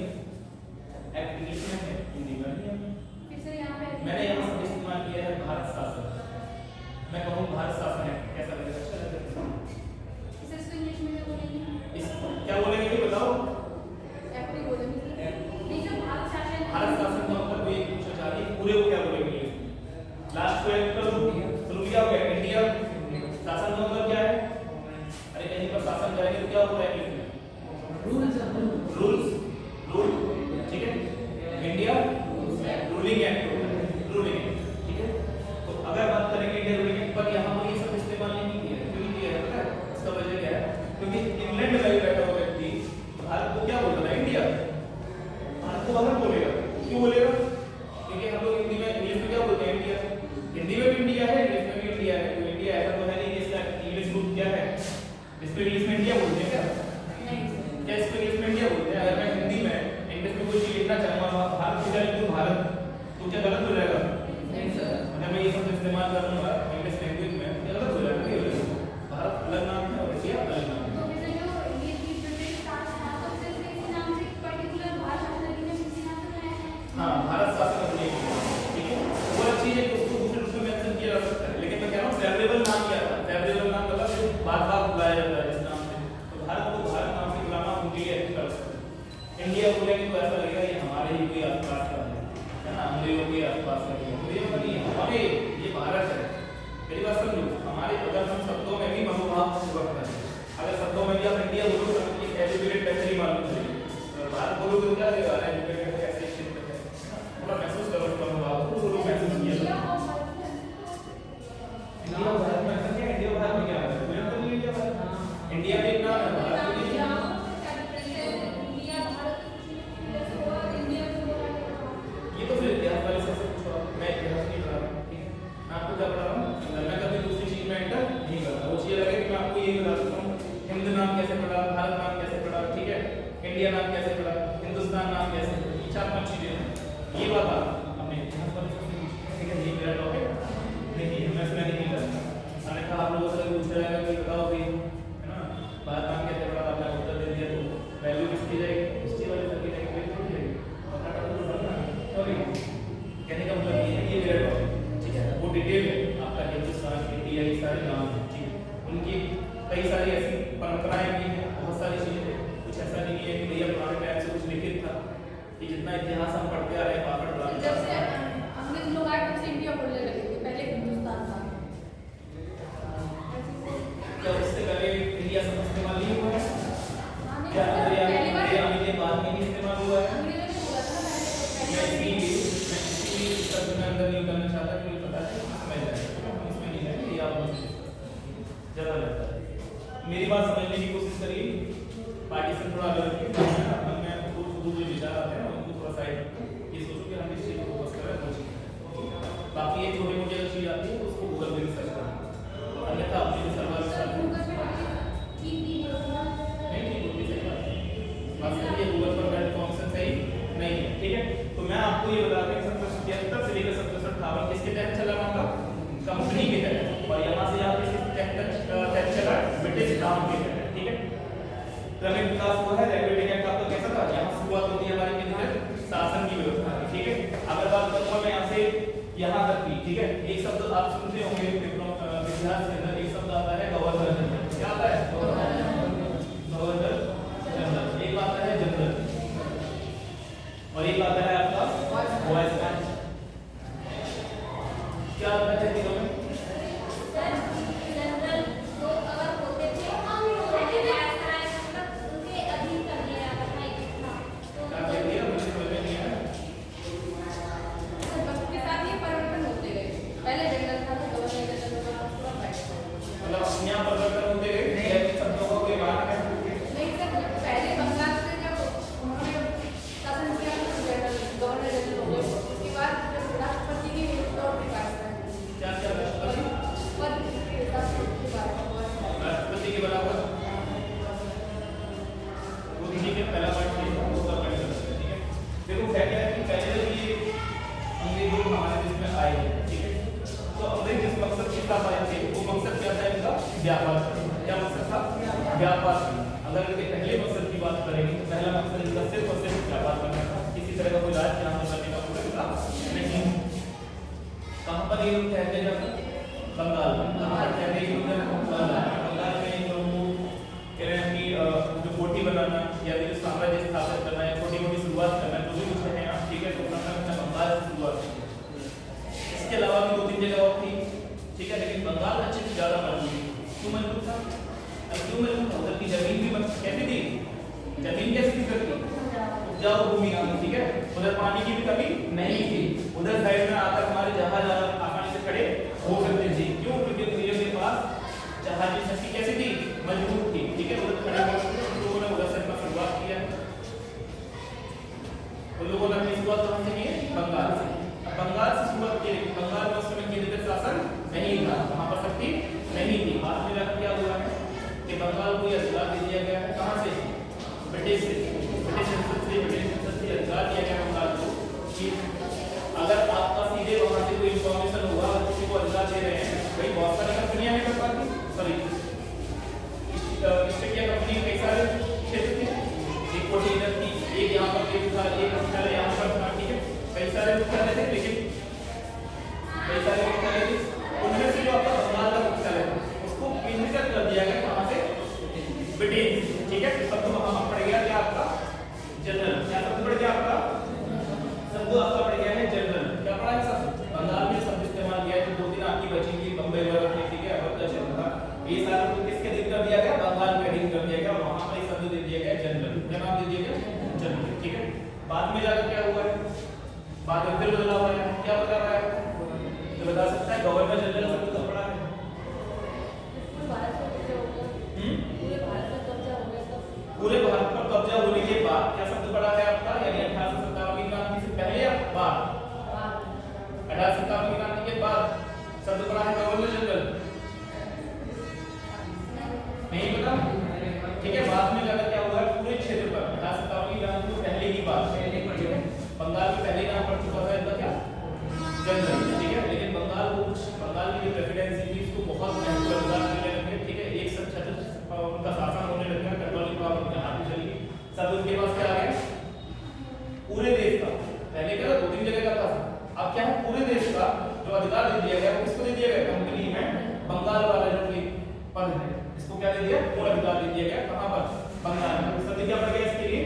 S1: एक्ट को एक कर दो, शुरू किया हो गया इंडिया। शासन का मतलब क्या है? अरे कहीं पर शासन करेंगे तो क्या होता है इंग्लिश में? रूल्स, रूल, ठीक है। इंडिया रूलिंग एक्ट, रूलिंग, ठीक है। तो अगर बात करेंगे इंडिया रूलिंग एक्ट पर, यहाँ पर ये सब इस्तेमाल नहीं किया है। क्यों किया है पता है? इसका वजह क्या है? क्योंकि इंग्लैंड में बैठा हुआ व्यक्ति भारत को क्या बोलता है? इंडिया। भारत को बाहर बोलेगा, क्यों बोलेगा? क्योंकि हम लोग हिंदी में, इंग्लिश में क्या बोलते हैं? इंडिया। हिंदी में भी इंडिया है, इंग्लिश में भी इंडिया है। तो इंडिया ऐसा तो है नहीं कि इसका इंग्लिश रूप क्या है? इसको इंग्लिश में इंडिया बोलते हैं क्या? क्या इसको इंग्लिश में इंडिया बोलते हैं? अगर मैं हिंदी में इंग्लिश में कोई चीज लिखना चाहूंगा, भारत की जगह लिखूं भारत, तो क्या गलत हो जाएगा? नहीं सर। अगर मैं ये सब इस्तेमाल करूंगा इंग्लिश लैंग्वेज में, क्या गलत हो जाएगा? नहीं हो जाएगा। भारत अलग नाम है और इंडिया अलग नाम है। हाँ, भारत शासन अधिनियम, ठीक है। वो अलग चीज है कि उसको दूसरे रूप में मेंशन किया जा सकता है, लेकिन मैं कह रहा हूँ फेवरेबल नाम क्या था? फेवरेबल नाम मतलब जो बात बुलाया जाता है जिस नाम से, तो भारत को भारत नाम से बुलाना उनके लिए अच्छा लगता है। इंडिया बोलेंगे तो ऐसा लगेगा ये हमारे ही कोई आसपास का है ना, अंग्रेजों के आसपास का है। तो ये नहीं है, हमारे ये भारत है। मेरी बात समझो, हमारे अगर हम शब्दों में भी मनोभाव पूर्वक करें, अगर शब्दों में भी आप इंडिया बोलो तो एक एजुकेटेड कंट्री मालूम चलेगी, और भारत बोलो तो क्या लगेगा? एजुकेटेड कैसे क्षेत्र है, थोड़ा महसूस करो मनोभाव को, तो महसूस किया इंडिया भारत में ऐसा क्या? इंडिया भारत में क्या है? पूरा तो नहीं इंडिया भारत, इंडिया भी इतना है, भारत भी नहीं। ये तो फिर इतिहास वाले से पूछो, मैं इतिहास नहीं पढ़ा रहा, ठीक है। मैं आपको क्या पढ़ा रहा हूँ? मैं कभी दूसरी चीज में एंटर नहीं करता। वो चीज लगे कि मैं आपको ये बता देता हूँ, हिंद नाम कैसे पढ़ा, भारत नाम कैसे पढ़ा, ठीक है, इंडिया नाम कैसे पढ़ा, हिंदुस्तान नाम कैसे पढ़ा, ये 4-5 चीजें हैं। ये बात आपने इतिहास वाले से पूछी, ठीक है। ये मेरा टॉपिक नहीं है, मैं इसमें नहीं करता। अन्यथा आप लोगों से पूछ रहा है कि बताओ भाई, है ना, भारत नाम कैसे पढ़ा, आपने उत्तर दे दिया तो वैल्यू किसकी जाएगी? हिस्ट्री वाले सर की जाएगी, वैल्यू नहीं जाएगी। सॉरी, कहने का मतलब ये है कि ये मेरा टॉपिक, ठीक है, वो डिटेल है आपका हिंदुस्तान, इंडिया, ये सारे नाम हैं, ठीक है। उनकी कई सारी ऐसी परंपराएं भी हैं, बहुत सारी चीजें हैं। कुछ ऐसा नहीं है कि भैया पुराने टाइम से कुछ लिखित था, कि जितना इतिहास हम पढ़ते आ रहे हैं पापड़ बना,
S2: जब से अंग्रेज लोग आए तब से इंडिया बोलने लगे थे, पहले हिंदुस्तान था।
S1: क्या उससे पहले इंडिया शब्द इस्तेमाल नहीं हुआ है? क्या
S2: पहली बार
S1: के बाद में ही इस्तेमाल हुआ है?
S2: अंग्रेजों ने बोला था ना पहले,
S1: मैं इसीलिए शब्द में अंदर नहीं करना चाहता, क्योंकि पता है समझ जाएगा, हम इसमें नहीं जाएंगे, ये आप ज़्यादा रहता है। मेरी बात समझने की कोशिश करिए, पार्टीशन थोड़ा अलग रखिए, मैं खुद जो विचार आते हैं उनको थोड़ा साइड, ये सोचो कि हम इस चीज़ को फोकस कर रहे हैं, बाकी ये छोटी मोटी अगर चीज़ आती है तो उसको गूगल पे सर्च करें, अन्यथा अपने जो सर्वर
S2: सर गूगल पे की
S1: नहीं ठीक होती, सही बात है, बात सही है, गूगल पर फंक्शन सही नहीं है, ठीक है। तो मैं आपको ये बता दें 1777 से लेकर 1758 किसके तहत चला मामला? कंपनी के तहत, और यहाँ से यहाँ किसके तहत चला? ब्रिटिश नाम के तहत, ठीक है। क्रमिक विकास हुआ है। रेगुलेटिंग एक्ट आपका कैसा था? यहाँ शुरुआत होती है हमारी किससे? शासन की व्यवस्था, ठीक है। अगर बात करूँगा मैं यहाँ से यहाँ तक की, ठीक है, एक शब्द आप सुनते होंगे इतिहास के अंदर, एक शब्द आता है गवर्नर जनरल। क्या आता है? Governor general. एक आता है जनरल और एक आता है आपका वाइस चांसलर। क्या आता है तीनों में?
S2: जनरल जो अगर होते थे पहले उनके अधीन कर दिया जाता था इतना, तो
S1: क्या कह दिया? मुझे समझ में नहीं आया।
S2: वक्त के साथ ये परिवर्तन होते गए, पहले जनरल था तो गवर्नर जनरल का पूरा बैठ
S1: मतलब यहाँ परिवर्तन होते गए, शब्दों का कोई मान है?
S2: नहीं सर, पहले बंगाल से जब उन्होंने शासन किया तो गवर्नर जनरल हो गए, उसके बाद जब राष्ट्रपति के तौर पे कार्य
S1: क्या क्या राष्ट्रपति? राष्ट्रपति के बराबर वो ठीक है, पहला पॉइंट ये था, दूसरा पॉइंट है, ठीक है। देखो क्या क्या है कि पहले जब ये अंग्रेज लोग हमारे देश में आए, ठीक है, तो अंग्रेज जिस मकसद के साथ आए थे वो मकसद क्या था इनका? व्यापार। क्या मकसद था? व्यापार। अगर इनके पहले मकसद की बात करेंगे तो पहला मकसद इनका सिर्फ और सिर्फ व्यापार करना था, किसी तरह का कोई राज यहाँ पर करने का पूरा नहीं। कहाँ पर ये लोग ठहरते हैं? बंगाल में। कहाँ पर ठहरते हैं? बंगाल में इन लोगों को कह रहे हैं कि जो कोठी बनाना या फिर साम्राज्य स्थापित करना है, छोटी मोटी शुरुआत करना है, जो भी कुछ है यहाँ, ठीक है, तो उन्होंने बंगाल से शुरुआत की। इसके अलावा भी 2-3 जगह और थी, क्यों मजबूत था? अब क्यों मजबूत था? उधर की जमीन भी कैसी थी? जमीन कैसी थी उधर की? उपजाऊ भूमि थी, ठीक है। उधर पानी की भी कमी नहीं थी। उधर साइड में आकर हमारे जहाज आसानी से खड़े हो सकते थे। क्यों? क्योंकि अंग्रेजों के पास जहाज की शक्ति कैसी थी? मजबूत थी, ठीक है। उधर खड़े होकर उन लोगों ने उधर से अपना शुरुआत किया। उन लोगों ने अपनी शुरुआत कहां से की है? बंगाल से। अब बंगाल से शुरुआत की, लेकिन बंगाल में उस समय केंद्रीय शासन नहीं था, वहां पर शक्ति नहीं थी। बाद में जाकर क्या हुआ है कि बंगाल को यह अधिकार दे दिया गया है, कहां से? ब्रिटिश से। ब्रिटिश संसद से अधिकार दिया गया बंगाल को कि अगर आपका सीधे वहां से कोई इंफॉर्मेशन हुआ, किसी को अधिकार दे रहे हैं, भाई बहुत सारी कंपनियां हैं बंगाल की, सॉरी ईस्ट इंडिया कंपनी कई सारे क्षेत्र थे, एक कोटिंगर थी, एक यहाँ पर एक था, एक मुख्यालय यहाँ पर था, ठीक है। कई सारे मुख्यालय थे, लेकिन कई सारे मुख्यालय थे, उनमें से जो आपका बंगाल का मुख्यालय था उसको केंद्रीकृत कर दिया गया कहाँ से? ब्रिटेन, ठीक है। शब्द वहां पड़ गया क्या आपका? जनरल। क्या शब्द पड़ गया आपका? शब्द आपका पड़ गया है जनरल। क्या पड़ा है शब्द? बंगाल में शब्द इस्तेमाल किया है। 2 दिन आपकी बची थी बम्बई वगैरह में, ठीक है। अब क्या चल रहा था? ये सारा को किसके अधीन कर दिया गया? बंगाल के अधीन कर दिया गया। वहां पर एक शब्द दे दिया गया जनरल। क्या नाम दे दिया गया? जनरल, ठीक है। बाद में जाकर क्या हुआ है? बाद में फिर बदलाव आया। क्या बदलाव आया? तो बता सकता है? गवर्नर जनरल शब्द कब पड़ा है? पूरे भारत पर कब्जा होने के बाद क्या शब्द पड़ा है आपका? यानी 1857 की क्रांति से पहले या बाद? 1857 की क्रांति के बाद शब्द पड़ा है गवर्नर जनरल। नहीं पता? ठीक है। बाद में जाकर क्या हुआ? पूरे क्षेत्र पर 1857 की क्रांति से पहले की बात, बंगाल में पहले नाम पड़ चुका था इनका क्या? जनरल, ठीक है। लेकिन बंगाल को बंगाल की जो प्रेसिडेंसी थी इसको बहुत महत्व अधिकार मिलने लगे, ठीक है। एक सब छत्र उनका शासन होने लग गया, कंट्रोलिंग पावर उनके हाथ में चली गई। सब उनके पास क्या आ गया? पूरे देश का, पहले क्या 2-3 जगह का था, अब क्या है? पूरे देश का जो अधिकार दे दिया गया वो किसको दे दिया गया? कंपनी में बंगाल वाला जो पद है इसको क्या दे दिया? पूरा अधिकार दे दिया गया। कहां पर? बंगाल में। शब्द क्या पड़ गया इसके लिए?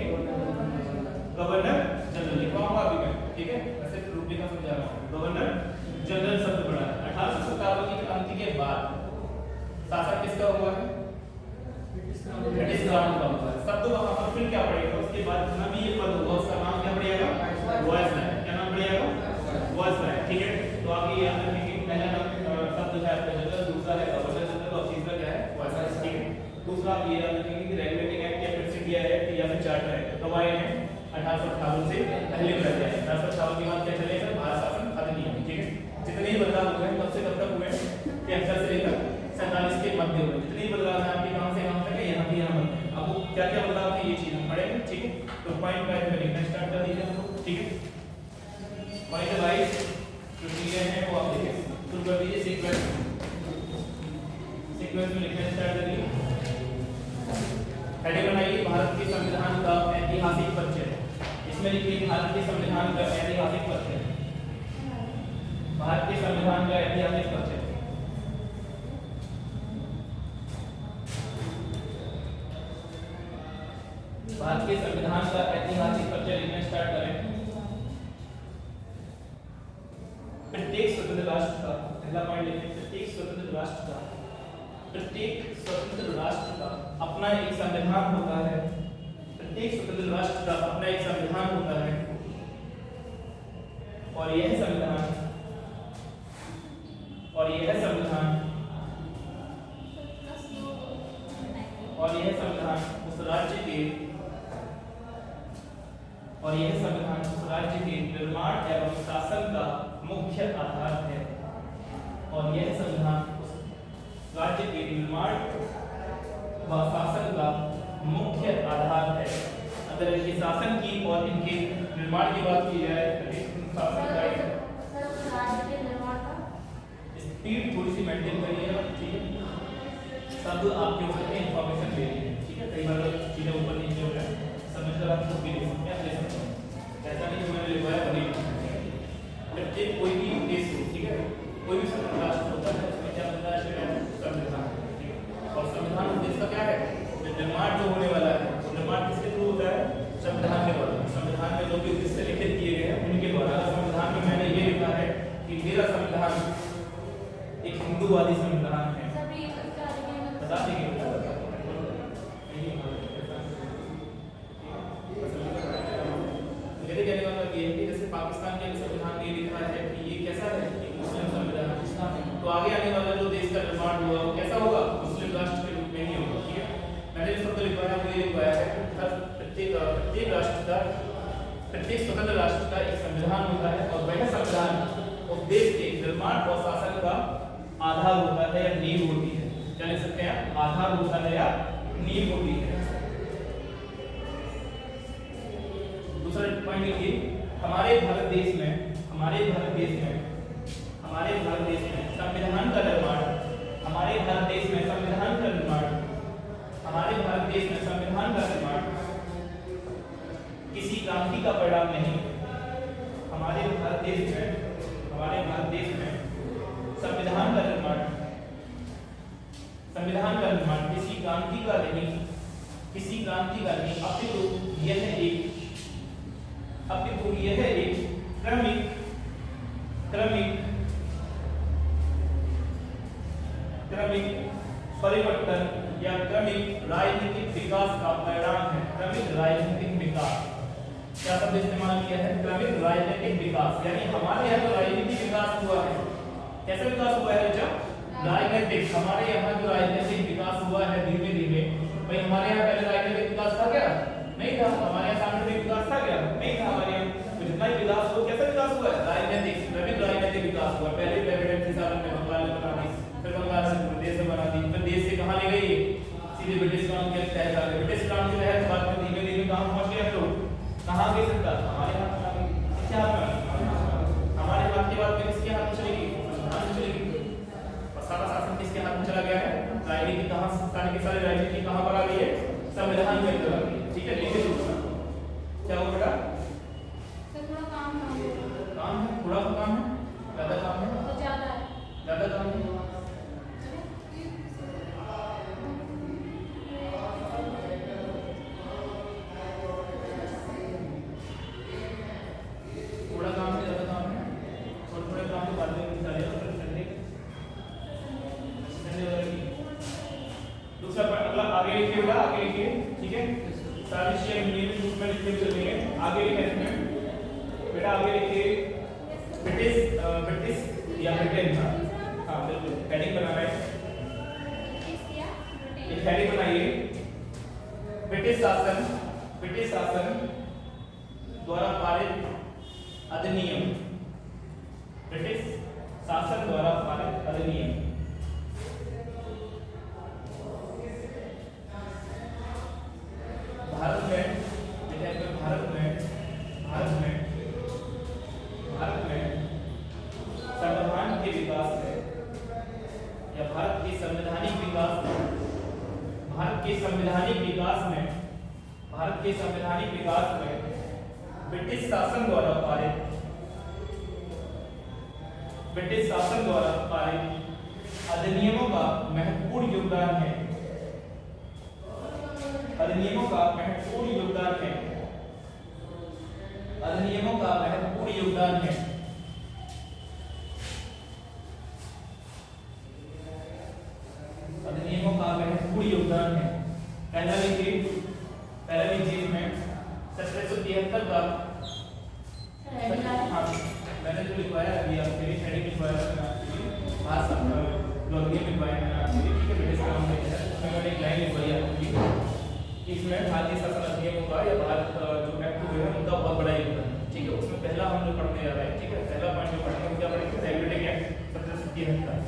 S1: Governor general. लिखवाऊंगा अभी मैं, ठीक है। ऐसे रूपरेखा समझा रहा हूं। गवर्नर जनरल शब्द पड़ा है। 1857 की क्रांति के बाद शासन किसका हुआ है? ब्रिटिश क्राउन का हुआ है। शब्द वहां पर फिर क्या पड़ेगा? उसके बाद जितना भी ये पद होगा उसका नाम क्या पड़ेगा? वायसराय। क्या नाम पड़ेगा? वायसराय, ठीक है। तो आप ये याद रखेंगे, पहला नाम शब्द है आपका जनरल, दूसरा है गवर्नर जनरल और तीसरा क्या है? वायसराय, ठीक है। दूसरा आप ये याद रखेंगे कि रेगुलेटिंग एक्ट या फिर इंडिया एक्ट या फिर चार्टर एक्ट कब आए हैं? 1858 से पहले कर दिया है। 1858 के बाद क्या चलेगा? भारत शासन अधिनियम, ठीक है। जितने ही बदलाव हुए हैं कब से कब तक हुए हैं? 73 से लेकर 47 के मध्य हुए। जितने ही बदलाव हैं आपके कहां से कहां तक है? यहाँ से यहाँ तक है। अब वो क्या क्या बदलाव थे ये चीज हम पढ़ेंगे, ठीक है। तो पॉइंट वाइज में लिखना स्टार्ट कर दीजिए हम लोग, ठीक है। पॉइंट वाइज जो चीजें हैं वो आप देखिए, शुरू कर दीजिए। सीक्वेंस में लिखना स्टार्ट करिए। हेडिंग बनाइए भारत के संविधान का ऐतिहासिक परिचय। इसमें लिखिए भारत के संविधान का ऐतिहासिक परिचय। भारत के संविधान का ऐतिहासिक परिचय। भारत के संविधान का ऐतिहासिक परिचय लिखना स्टार्ट करें। प्रत्येक स्वतंत्र राष्ट्र का पहला पॉइंट लिखें। प्रत्येक स्वतंत्र राष्ट्र का अपना एक संविधान होता है। प्रत्येक स्वतंत्र राष्ट्र का अपना एक संविधान होता है और यह संविधान उस राज्य के निर्माण एवं शासन का मुख्य आधार है। और यह संविधान उस राज्य के निर्माण व शासन का मुख्य आधार है। अगर इनके शासन की और इनके निर्माण की बात की जाए तो शासन का स्पीड थोड़ी सी मेंटेन करिएगा, ठीक है। सब आपके ऊपर में इंफॉर्मेशन ले लीजिए, ठीक है। कई बार चीजें ऊपर नीचे हो जाए, समझकर आप खुद भी ले सकते हैं, ले सकते हैं। ऐसा नहीं कि मैंने लिखवाया बनी। प्रत्येक कोई भी देश हो, ठीक है, कोई भी स्वतंत्र राष्ट्र होता है उसमें क्या बनता है? संविधान, ठीक है। और संविधान उस देश का क्या है? निर्माण जो होने वाला है, निर्माण किसके थ्रू होता है? संविधान के द्वारा। संविधान में जो भी उद्देश्य लिखित किए गए हैं उनके द्वारा। संविधान में मैंने ये लिखा है कि मेरा संविधान एक हिंदूवादी संविधान है। बता देंगे मेरे कहने का मतलब ये है कि जैसे पाकिस्तान के संविधान में लिखा है कि ये कैसा है कि मुस्लिम संविधान इस्लामिक, तो आगे आने वाला जो देश का निर्माण हुआ वो कैसा होगा, मुस्लिम राष्ट्र के रूप में ही होगा। ठीक है, मैंने जो शब्द लिखवाया वो ये लिखवाया है कि प्रत्येक राष्ट्र का, प्रत्येक स्वतंत्र राष्ट्र का एक संविधान होता है और वह संविधान उस देश के निर्माण और शासन का आधार होता है या नींव होती है। क्या लिख सकते हैं, आधार होता है या नींव होती है। दूसरा पॉइंट लिखिए, हमारे भारत देश में संविधान का निर्माण, हमारे भारत देश में संविधान का निर्माण किसी क्रांति का परिणाम नहीं। हमारे भारत देश में संविधान का निर्माण किसी क्रांति का नहीं, अपितु यह एक क्रमिक परिवर्तन या क्रमिक राजनीतिक विकास का परिणाम है। क्रमिक राजनीतिक विकास, क्या शब्द इस्तेमाल किया है, क्रमिक राजनीतिक विकास, यानी हमारे यहाँ जो राजनीतिक विकास हुआ है, कैसा विकास हुआ है जब राजनीतिक, हमारे यहाँ जो राजनीतिक विकास हुआ है धीमे धीमे, भाई हमारे यहाँ पहले राजनीतिक विकास था क्या, नहीं था। हमारे यहाँ सांस्कृतिक विकास था क्या, नहीं था। हमारे यहाँ जितना भी विकास हुआ, कैसा विकास हुआ है, राजनीतिक, क्रमिक राजनीतिक विकास हुआ। पहले प्रेसिडेंट हिसाब में बंगाल में बना दी, फिर बंगाल से प्रदेश में बना दी, फिर देश से कहाँ ले गई, सीधे ब्रिटिश काउंसिल के तहत आ गए। ब्रिटिश काउंसिल के तहत बाद में धीमे धीमे कहाँ पहुँच गए हम लोग, कहाँ गई सरकार, हमारे हाथ में आ गई। किसके हाथ में, हमारे हाथ के बाद में किसके हाथ में चलेगी, संविधान में चलेगी। और सारा शासन किसके हाथ में चला गया है, राजनीति कहाँ, सारी राजनीति कहाँ पर आ गई है, संविधान में अंदर आ गई। ठीक है, लिखिए दूसरा क्या हो बेटा,
S2: थोड़ा काम है,
S1: थोड़ा काम है, ज्यादा काम है, ज्यादा काम है। आगे लिखिए, ठीक है, साजिश इंजीनियरिंग ग्रुप में लिखते चलेंगे। आगे लिखे इसमें बेटा, आगे लिखिए ब्रिटिश या ब्रिटेन का, हाँ बिल्कुल हेडिंग बनाना है, एक हेडिंग बनाइए, ब्रिटिश शासन द्वारा पारित अधिनियम, ब्रिटिश शासन द्वारा पारित अधिनियम। भारत में संविधान के विकास में या भारत के संवैधानिक विकास में ब्रिटिश शासन द्वारा पारित अधिनियमों का महत्वपूर्ण योगदान है। अधिनियमों का महत्वपूर्ण योगदान है। पहला लिखिए इसमें 1773 का, मैंने जो लिखवाया अभी आपके लिए हेडिंग लिखवाया ब्रिटिश कानून में है, उसमें मैंने एक लाइन लिखवाई आपकी, इसमें भारतीय शासन अधिनियमों का या भारत जो एक्ट हुए हैं उनका बहुत बड़ा योगदान है। ठीक है, उसमें पहला हम लोग पढ़ने जा रहे हैं। ठीक है, पहला पॉइंट जो पढ़ेंगे क्या पढ़ेंगे, रेगुलेटिंग एक्ट 1773,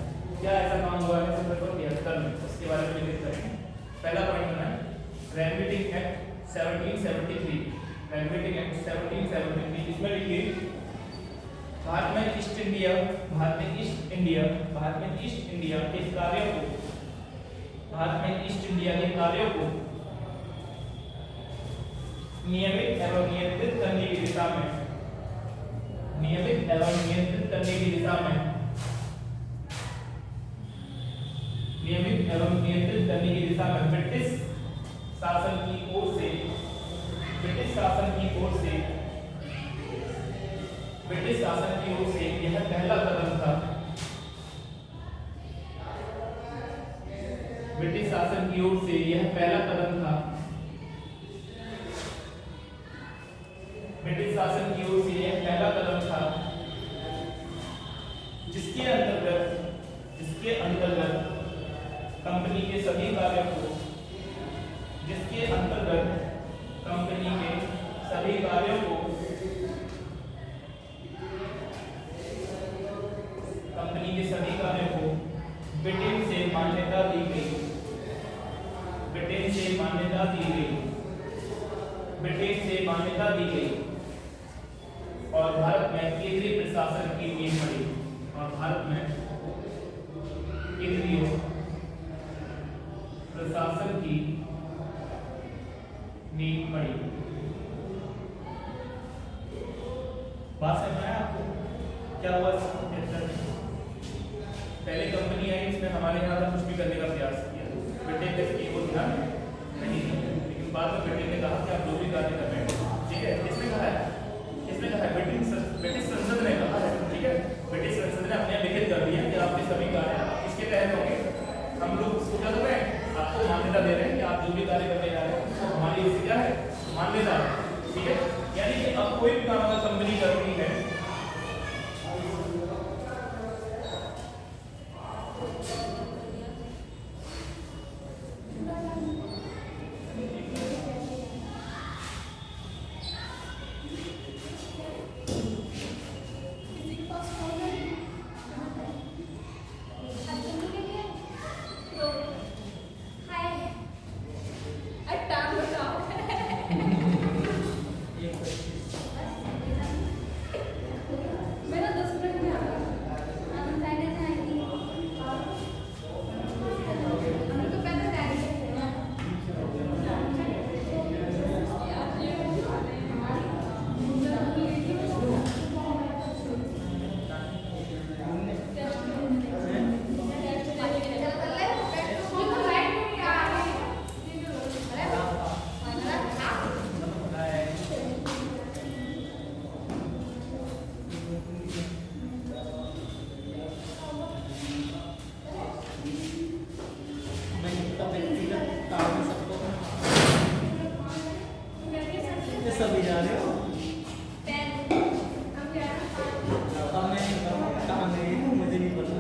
S1: क्या ऐसा काम हुआ है 1773 में, उसके बारे में डिस्कस करेंगे। पहला पॉइंट है रेगुलेटिंग एक्ट 1773, रेगुलेटिंग एक्ट 1773, इसमें लिखिए भारत में ईस्ट इंडिया के कार्यों को नियमित एवं नियंत्रित करने की दिशा में ब्रिटिश शासन की ओर से यह पहला कदम था। ब्रिटिश शासन की ओर से यह पहला कदम था। ब्रिटिश शासन की ओर से यह पहला कदम था जिसके अंतर्गत कंपनी के सभी कार्यों को ब्रिटेन से मान्यता दी गई। और भारत में केंद्रीय प्रशासन की नींव पड़ी। प्रशासन की नींव पड़ी। बात समझ में आया आपको? क्या हुआ पहले कंपनी आई, इसमें हमारे यहाँ का कुछ भी करने का प्रयास किया, ब्रिटेन ने इसकी ओर ध्यान नहीं दिया, लेकिन बाद में ब्रिटेन ने कहा कि आप जो भी कार्य कर रहे हैं, ठीक है, किसने कहा है ब्रिटिश संसद ने कहा है, ठीक है, ब्रिटिश संसद ने अपने लिखित कर दिया कि आपके सभी कार्य किसके तहत होंगे, हम लोग उसको क्या कर रहे हैं, आपको मान्यता दे रहे हैं कि आप जो भी कार्य करने जा रहे हैं तो हमारी इससे क्या है, मान्यता है, ठीक है। यानी कि अब कोई भी काम अगर कंपनी कर रही है
S3: सभी जा रहे हो मुझे नहीं पता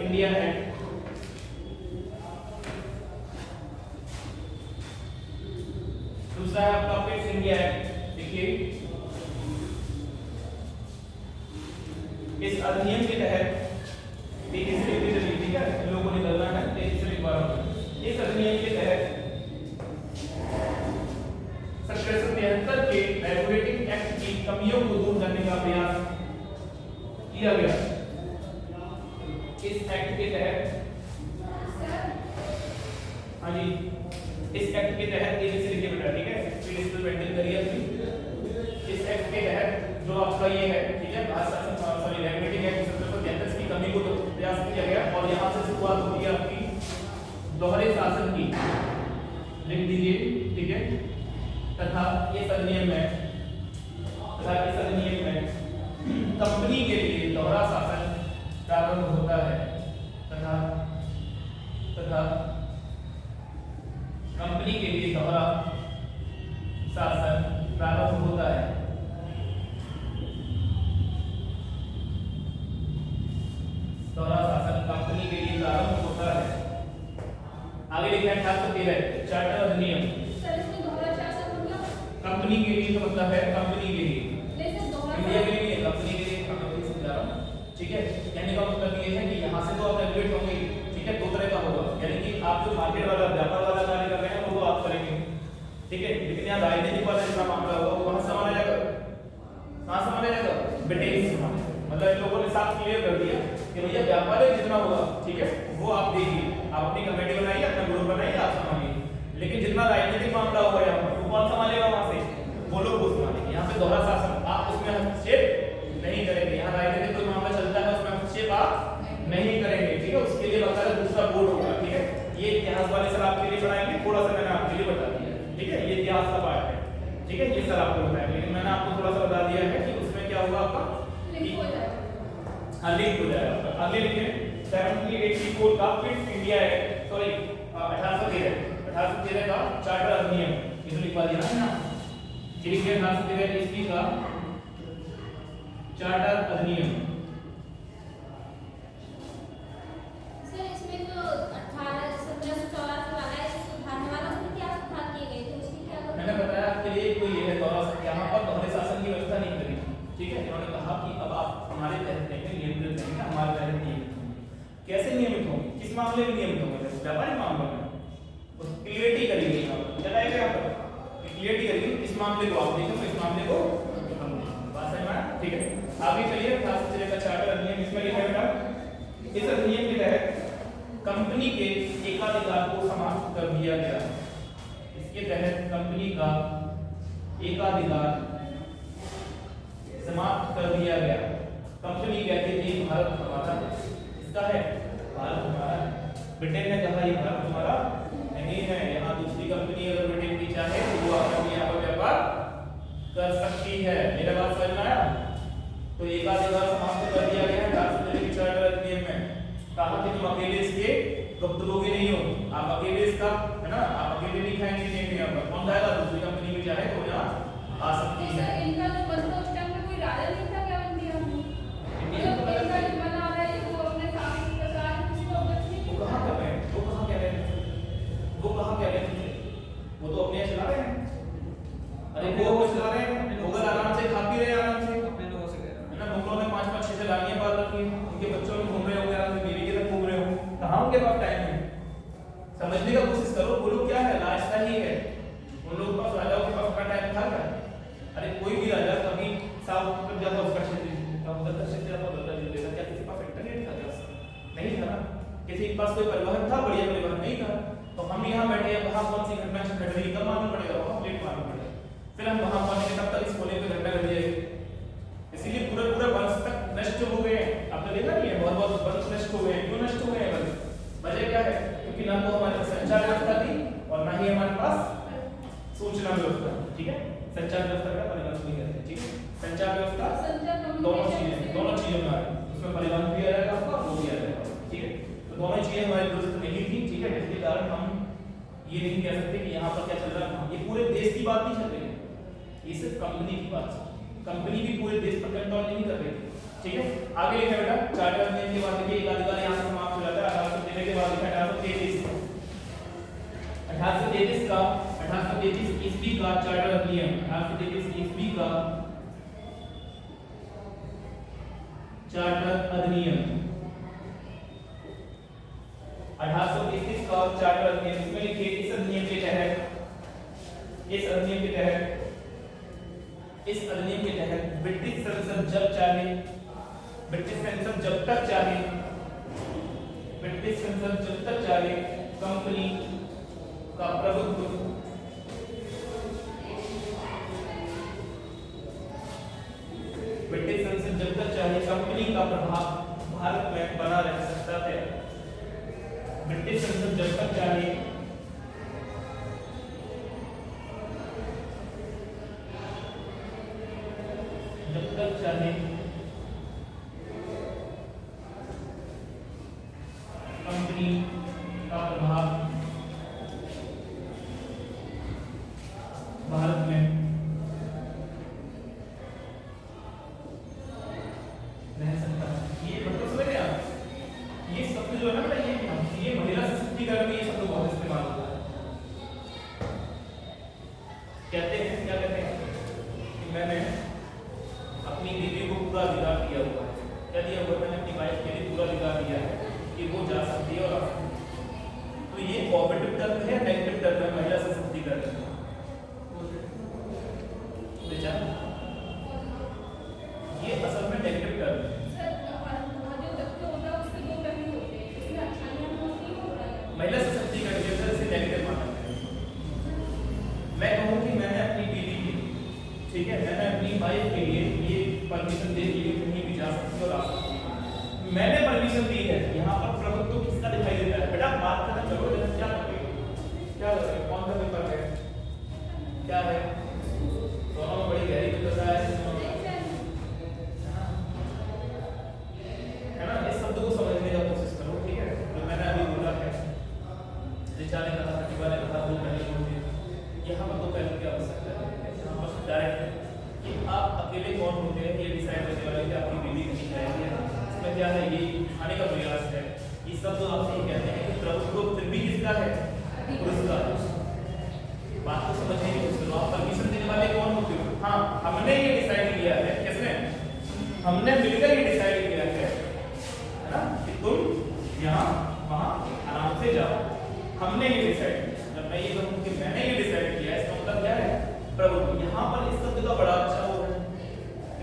S1: इंडिया है। दूसरा है आपका फिट्स इंडिया है। देखिए अधिनियम के तहत ठीक है, इन लोगों को निकलना है 33 से लिखवा रहा हूं। इस अधिनियम के तहत सेक्शन 73 के रेगुलेटिंग एक्ट की कमियों को दूर करने का प्रयास किया गया। इस एक्ट के तहत हाँ जी, इस एक्ट के तहत ये जैसे लिखिए बेटा, ठीक है, प्रिंसिपल पेंटिंग करिए अपनी। इस एक्ट के तहत जो आपका ये है, ठीक है, सॉरी रेगुलेटिंग एक्ट 1773 की कमी को तो प्रयास किया गया और यहाँ से शुरुआत होती है आपकी दोहरे शासन की, लिख दीजिए, ठीक है। तथा इस अधिनियम में कंपनी के लिए दोहरा शासन प्रारंभ होता है तथा कंपनी के लिए दोहरा शासन प्रारंभ होता है। दोहरा शासन कंपनी के लिए प्रारंभ होता है। आगे लिखा है 1813 चार्टर अधिनियम।
S2: सर इसमें दोहरा शासन मतलब
S1: कंपनी के लिए तो मतलब है कंपनी के लिए,
S2: लेकिन दोहरा
S1: इंडिया के लिए नहीं है, कंपनी के लिए कंपनी समझा रहा हूं, ठीक है। कहने का मतलब ये है कि यहाँ से तो आप रेगुलेट होंगे, ठीक है, दो तरह का होगा, यानी कि आप जो मार्केट वाला व्यापार वाला कार्य कर रहे हैं वो तो आप करेंगे, ठीक है, लेकिन यहाँ राजनीतिक वाला जितना मामला होगा वो कहाँ से माना जाएगा, कहाँ से माना जाएगा, ब्रिटेन से माना। मतलब इन लोगों ने साफ क्लियर कर दिया कि भैया व्यापार जितना होगा, ठीक है, वो आप देखिए, आप अपनी कमेटी बनाइए, अपना ग्रुप बनाइए, आप संभालिए, लेकिन जितना राजनीतिक मामला होगा यहाँ पर वो कौन संभालेगा, वहां से वो लोग वो संभालेंगे। यहाँ पे दोहरा शासन आप उसमें हस्तक्षेप नहीं करेंगे, यहाँ राजनीतिक कोई मामला चलता है उसमें हस्तक्षेप आप नहीं करेंगे, ठीक है, उसके लिए बकायदा दूसरा बोर्ड होगा, ठीक है। ये इतिहास वाले सर आपके लिए पढ़ाएंगे, थोड़ा सा मैंने आपके लिए बता दिया, ठीक है, ये इतिहास का पार्ट है, ठीक है, ये सर आपको बताएंगे, लेकिन मैंने आपको थोड़ा सा बता दिया है कि उसमें क्या होगा आपका
S2: लिंक हो जाएगा।
S1: हाँ, लिंक हो जाएगा। आगे लिखिए 1784 का फिट इंडिया एक्ट, सॉरी 1813 का चार्टर अधिनियम, इसको लिखवा दिया है ना, लिखिए 1813 ईस्वी का चार्टर अधिनियम।
S2: सर इसमें जो 1784 वाला है इसको सुधारने वाला, उसमें क्या सुधार किए गए थे, उसमें क्या
S1: मैंने बताया आपके लिए कोई ये है दोहरा, यहाँ पर दोहरे शासन की व्यवस्था नहीं करी, ठीक है। इन्होंने कहा कि अब आप हमारे तहत नहीं नियमित रहेंगे, हमारे तहत नियमित होंगे। कैसे नियमित होंगे, किस मामले में नियमित होंगे, व्यापारिक मामले में, उस क्लियरिटी करेंगे, यहाँ पर बताया गया पर क्लियरिटी करेंगे, इस मामले को आप देखो, इस मामले को बात समझ में आया, ठीक है। आगे चलिए 1813 का चार्टर अधिनियम, इसमें लिखा है बेटा, इस अधिनियम के तहत कंपनी के एकाधिकार को समाप्त कर दिया गया। इसके तहत कंपनी का एकाधिकार समाप्त कर दिया गया। कंपनी कहती थी भारत हमारा, इसका है भारत हमारा, ब्रिटेन ने कहा ये भारत हमारा नहीं है, यहाँ दूसरी कंपनी अगर ब्रिटेन की चाहे तो वो अपने यहाँ पर व्यापार कर सकती है। मेरा बात समझ में आया? तो एकाधिकार समाप्त कर दिया गया है 1813 के चार्टर अधिनियम में। कहा कि तुम अकेले इसके गुप्तभोगी नहीं हो, आप अकेले इसका है ना, आप अकेले नहीं खाएंगे नहीं, यहाँ पर कौन खाएगा, दूसरी कंपनी में चाहे तो यहाँ आ सकती है।
S2: सर इनका जो बनता उस टाइम में कोई राजा नहीं था क्या, बन दिया मतलब इनका जो बना रहा है वो अपने शासन के प्रकार किसी को अवगत नहीं,
S1: वो कहाँ कर रहे हैं, वो कहाँ कह रहे हैं, वो कहाँ कह रहे हैं, वो तो अपने चला रहे हैं। अरे वो चला रहे हैं, मुगल आराम से खा पी रहे हैं, आराम से
S3: अपने लोगों से कह रहा हूं।
S1: है ना, मुगलों ने 5-5 6 लानियां पाल रखी हैं, उनके बच्चों में घूम रहे होंगे, आराम से बीवी के साथ घूम रहे हो, कहाँ उनके पास टाइम है। समझने का कोशिश करो, वो लोग क्या है, लाजता ही है, उन लोगों के पास, राजाओं के पास अपना टाइम था क्या? अरे कोई भी राजा कभी साउथ तक जाता, उसका क्षेत्र उत्तर क्षेत्र जाता, बदला ले लेता, क्या किसी के पास इंटरनेट था क्या? नहीं था ना, किसी के पास कोई परिवहन था, बढ़िया परिवहन नहीं था। तो हम यहाँ बैठे हैं, वहाँ कौन सी घटना घट रही कब मालूम पड़ेगा, वहाँ लेट मालूम पड़ेगा, फिर हम वहाँ पहुंचेंगे तब तक इस कोने पे घटना घट जाएगी। इसीलिए पूरे वंश तक नष्ट हो गए हैं। आपने देखा नहीं है, बहुत वंश नष्ट हो गए हैं। क्यों नष्ट हो गए हैं वंश? वजह क्या है? क्योंकि ना तो हमारे पास संचार व्यवस्था थी और ना ही हमारे पास सूचना व्यवस्था, ठीक है। संचार व्यवस्था का परिवहन भी कहते हैं, ठीक है। संचार व्यवस्था दोनों चीजों में आ रही है, उसमें परिवहन भी आ जाएगा आपका, वो भी आ जाएगा, ठीक है। तो दोनों चीजें हमारे दुरुस्त नहीं थी, ठीक है, जिसके कारण हम ये नहीं कह सकते कि यहाँ पर क्या चल रहा है। ये पूरे देश की बात नहीं चल रही है, ये सिर्फ कंपनी की बात है। कंपनी भी पूरे देश पर कंट्रोल नहीं कर रही थी, ठीक है। आगे लिखा बेटा चार्टर अधिनियम के बाद देखिए एकाधिकार यहाँ से समाप्त हो जाता है। 1813 के बाद लिखा 1833 ईस्वी का चार्टर अधिनियम, 1833 ईस्वी का चार्टर अधिनियम 1831 का चार्टर अधिनियम, इसमें लिखिए इस अधिनियम के तहत ब्रिटिश संसद जब चाहे, ब्रिटिश संसद जब तक चाहे कंपनी का प्रभुत्व ब्रिटिश संसद जब तक चाहे कंपनी का प्रभाव भारत में बना रह सकता है। ब्रिटिश संसद जब तक चाहे कंपनी का प्रभाव भारत में रह सकता है। ये मतलब समझ रहे आप, ये शब्द जो है ना, ये महिला सशक्तिकरण में ये शब्द बहुत इस्तेमाल होता है। कहते हैं कि मैंने अपनी बीवी को पूरा अधिकार दिया हुआ है। क्या दिया हुआ है? मैंने अपनी वाइफ के लिए पूरा अधिकार दिया है कि वो जा सकती है और आ सकती है। तो ये पॉजिटिव टर्म है, नेगेटिव टर्म है महिला सशक्तिकरण। ये असल में नेगेटिव टर्म है। महिला सशक्तिकरण की वजह से नेगेटिव माना है। मैं कहूँ कि मैंने अपनी बीवी के, ठीक है, मैंने अपनी वाइफ के लिए ये परमिशन दे दी है कहीं भी जा सकती है और आ सकती है। मैंने परमिशन दी है। यहाँ पर प्रभुत्व किसका दिखाई देता है? बेटा बात खत्म करो, क्या करोगे? कौन सा पेपर है? क्या है? दोनों में बड़ी गहरी दिक्कत है ना? इस शब्द को समझने का कोशिश करो, ठीक है? तो मैंने अभी बोला है, ऋचा ने कहा, प्रतिभा ने कहा, दो पहलू होते हैं। यहाँ पर दो पहलू की आवश्यकता है। यहाँ पर डायरेक्ट है कि आप अकेले कौन होते हैं ये डिसाइड करने वाले कि आपकी बीवी कहीं जाएगी। इसमें क्या है? ये दिखाने का प्रयास है। ये शब्द आपसे कहते हैं कि प्रभुत्व फिर भी किसका है? पुरुष का। बात को समझने की कोशिश करो। आप परमिशन देने वाले कौन होते हो? हाँ, हमने ये डिसाइड किया है। किसने? हमने मिलकर ये डिसाइड किया है ना, कि तुम यहाँ वहाँ आराम से जाओ। हमने ये डिसाइड किया। जब मैं ये कहूँ कि मैंने ये डिसाइड किया, इसका मतलब क्या है? प्रभुत्व। यहाँ पर इस शब्द का बड़ा अच्छा वो है।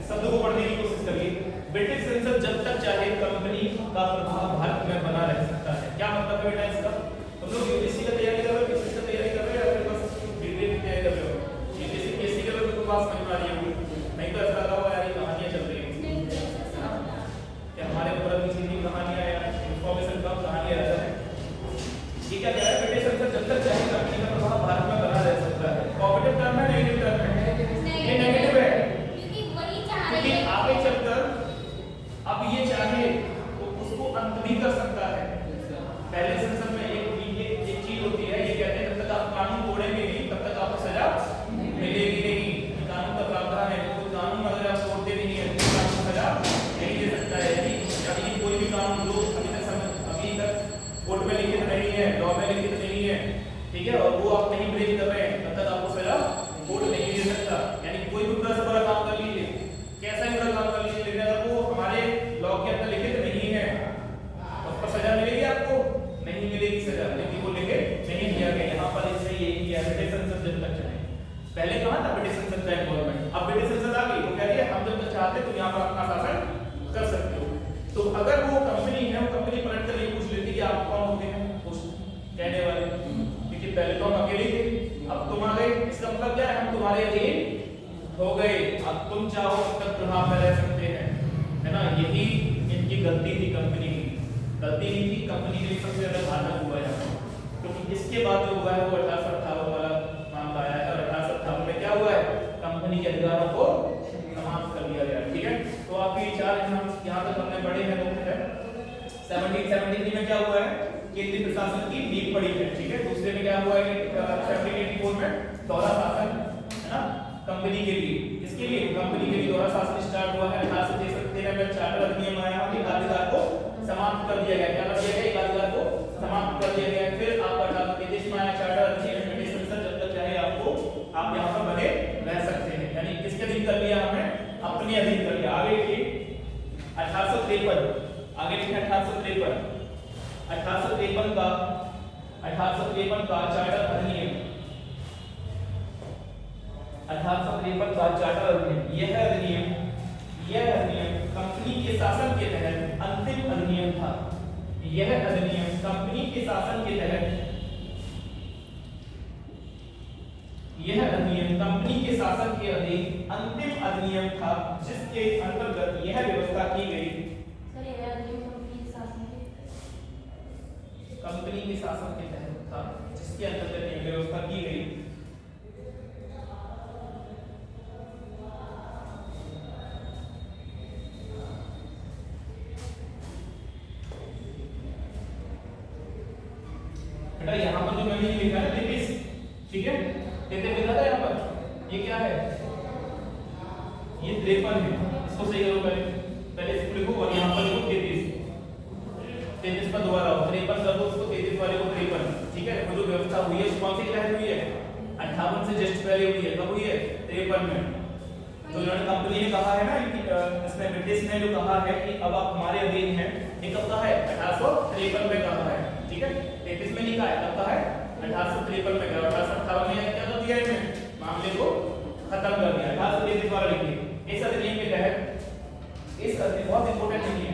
S1: इस शब्द को पढ़ने की कोशिश करिए। ब्रिटिश संसद जब तक चाहे कंपनी का प्रभाव भारत में बना रह सकता है। क्या मतलब है बेटा इसका? तुम लोग यूपीएससी का तैयारी कर रहे हो, पीसीएस का तैयारी कर रहे हो, या फिर बस डिग्री की तैयारी कर रहे हो? यूपीएससी पीएससी के लोग तो बात समझ में आ रही होगी। नहीं तो ऐसा लगा हुआ यार ये कहानियां चल रही हैं क्या हमारे ऊपर किसी की कहानियां या इंफॉर्मेशन कम कहानियां रहता है। ये क्या कह रहा है? ब्रिटिश संसद जब तक चाहे कंपनी का प्रभाव भारत में बना रह सकता है। पॉजिटिव टर्म है, नेगेटिव टर्म है? ये नेगेटिव है, क्योंकि आगे चलकर अब ये चाहे तो उसको अंत भी कर सकता है। पहले संसद में एक चीज होती है, ये कहते हैं जब तक आप कानून तोड़ेंगे नहीं तब तक आपको सजा मिलेगी नहीं। कानून का प्रावधान है, तो कानून अगर आप तोड़ते नहीं है तो आपको सजा नहीं दे सकता है। यदि कोई भी कानून जो अभी तक कोर्ट में लिखित नहीं है, लॉ में लिखित नहीं है, ठीक है, और वो आप नहीं ब्रेक कर रहे हैं, तब तक आपको सजा कोर्ट नहीं दे सकता। यानी कोई भी बड़ा से बड़ा काम कर लीजिए, कैसा भी बड़ा काम कर लीजिए, लेकिन अगर वो हमारे लॉ के अंदर लिखित नहीं है उस पर सजा मिलेगी आपको? नहीं मिलेगी सजा, लेकिन वो लिखित नहीं किया गया। यहाँ पर इससे ये किया ब्रिटिश संसद जब तक चाहे। पहले कहा था ब्रिटिश संसद का इन्वॉल्वमेंट, अब ब्रिटिश संसद आ गई, वो कह रही है हम जब तक चाहते तो यहाँ पर अपना शासन कर सकते हो। तो अगर वो कंपनी है, वो कंपनी पलट कर ये पूछ लेती कि आप कौन होते हैं उस कहने वाले, क्योंकि पहले तो हम अकेले थे, अब तुम आ गए। इसका मतलब क्या है? हम तुम्हारे अधीन हो गए, अब तुम चाहो तब प्रभाव में रह सकते हैं, है ना? यही इनकी गलती थी, कंपनी की गलती नहीं थी। कंपनी के लिए सबसे ज्यादा घातक हुआ है, क्योंकि इसके बाद जो हुआ है वो 1858 वाला मामला आया है, और 1858 में क्या हुआ है? कंपनी के अधिकारों को समाप्त कर दिया गया। ठीक है, तो आपके विचार यहाँ तक हमने पढ़े हैं। 1773 में क्या हुआ है? केंद्रीय प्रशासन की नींव पड़ी है। ठीक है, दूसरे में क्या हुआ है? 1784 में दोहरा शासन, है ना, कंपनी के लिए। इसके लिए कंपनी के लिए दोहरा शासन स्टार्ट हुआ है। 1813 में चार्टर अधिनियम आया और एकाधिकार को समाप्त कर दिया गया। क्या कर दिया गया? एकाधिकार को समाप्त कर दिया गया। फिर आप 1833 में आया चार्टर अधिनियम, ब्रिटिश संसद जब तक चाहे आपको आप यहाँ पर बने रह सकते हैं। यानी किसके अधीन कर लिया हमने? अपने अधीन कर लिया। आगे की 1853 आगे लिखा 1853 1853 का चार्टर अधिनियम 1853 का चार्टर अधिनियम यह अधिनियम कंपनी के शासन के तहत अंतिम अधिनियम था। यह अधिनियम कंपनी के शासन के तहत अधीन अंतिम अधिनियम था, जिसके अंतर्गत यह व्यवस्था की गई। कंपनी के शासन के तहत था, जिसके अंतर्गत यह व्यवस्था की गई। बेटा यहाँ पर जो मैंने लिखा है 33, ठीक है 33 लिखा था यहाँ पर, ये क्या है? ये 53 है। इसको सही करो पहले इसको लिखो और यहाँ पर लिखो 33 पर दोबारा 53 कर दो उसको 33 वाले को 53, ठीक है। वो जो व्यवस्था हुई है कौन सी क्लास हुई है? 58 से जस्ट पहले हुई है। कब हुई है? 53 में। तो इन्होंने कंपनी ने कहा है ना कि इसमें ब्रिटिश ने जो कहा है कि अब आप हमारे अधीन हैं, ये कब कहा है? 1853 में कहा है, ठीक है। 33 में नहीं कहा है, कब कहा है? 1853 में कहा। 1858 में क्या कर दिया इन्होंने? मामले को खत्म कर दिया। 1833 वाला लिखिए। इस अधिनियम के तहत इस अधिनियम बहुत इंपॉर्टेंट नहीं है,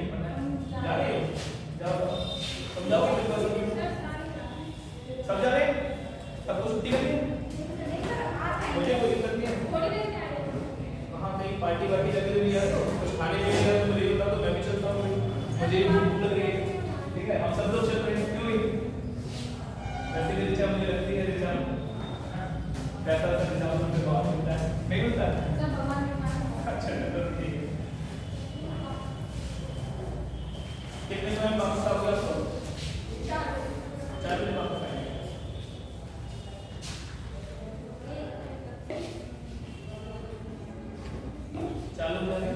S1: जा रहे हो? समझाओगे बिल्कुल समझा रहे? सबको छुट्टी करिए, मुझे कोई दिक्कत नहीं है। वहाँ कहीं पार्टी वार्टी लगी हुई है तो कुछ खाने पीने का मुझे बता दो, मैं भी चलता हूँ, मुझे भूख लग रही है, ठीक है। हम सब लोग चल रहे हैं, क्यों नहीं? वैसे भी रिचा मुझे लगती है रिचा पैसा से रिचा मुझे बहुत मिलता है, नहीं मिलता? अच्छा चलो ठीक है। कितने समय वापस आओगे? 4 बजे वापस आएंगे। चालू करें।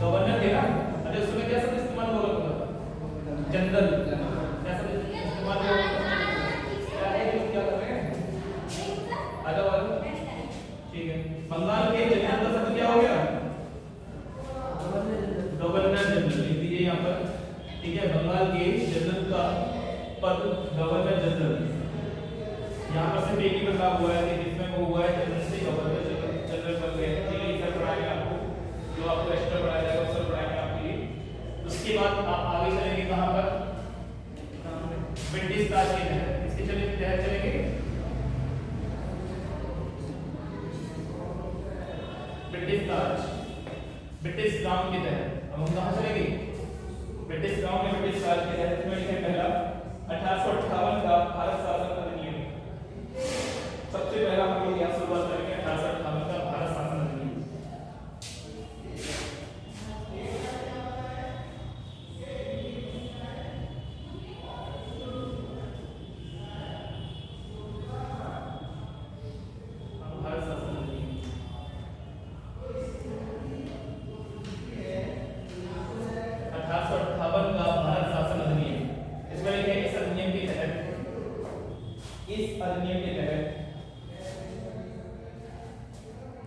S1: गवर्नर थे ना, अरे उसमें क्या शब्द इस्तेमाल हुआ करता था? जनरल। क्या शब्द इस्तेमाल हुआ करता था? क्या है जो क्या कर रहे हैं? आजा वाला, ठीक है। बंगाल के जनरल का शब्द क्या हो गया? Governor general. लिख दीजिए यहाँ पर, ठीक है। बंगाल के जनरल का पद गवर्नर जनरल। यहाँ पर सिर्फ एक ही बदलाव हुआ है कि जिसमें वो हुआ है जनरल से गवर्नर जनरल बन गए, ठीक है। इधर पढ़ाएंगे आपको, जो आपको एक्स्ट्रा पढ़ाया जाएगा उससे पढ़ाएंगे आपके लिए। उसके बाद आप आगे चलेंगे कहाँ पर? ब्रिटिश राज के तहत। इसके तहत चलेंगे ब्रिटिश राज के तहत। अब हम कहाँ चलेंगे? ब्रिटिश राज में ब्रिटिश राज के तहत में लिखे पहला 1858 का भारत शासन अधिनियम। सबसे पहला हम लोग यहाँ शुरुआत करेंगे 1858 का भारत शासन अधिनियम।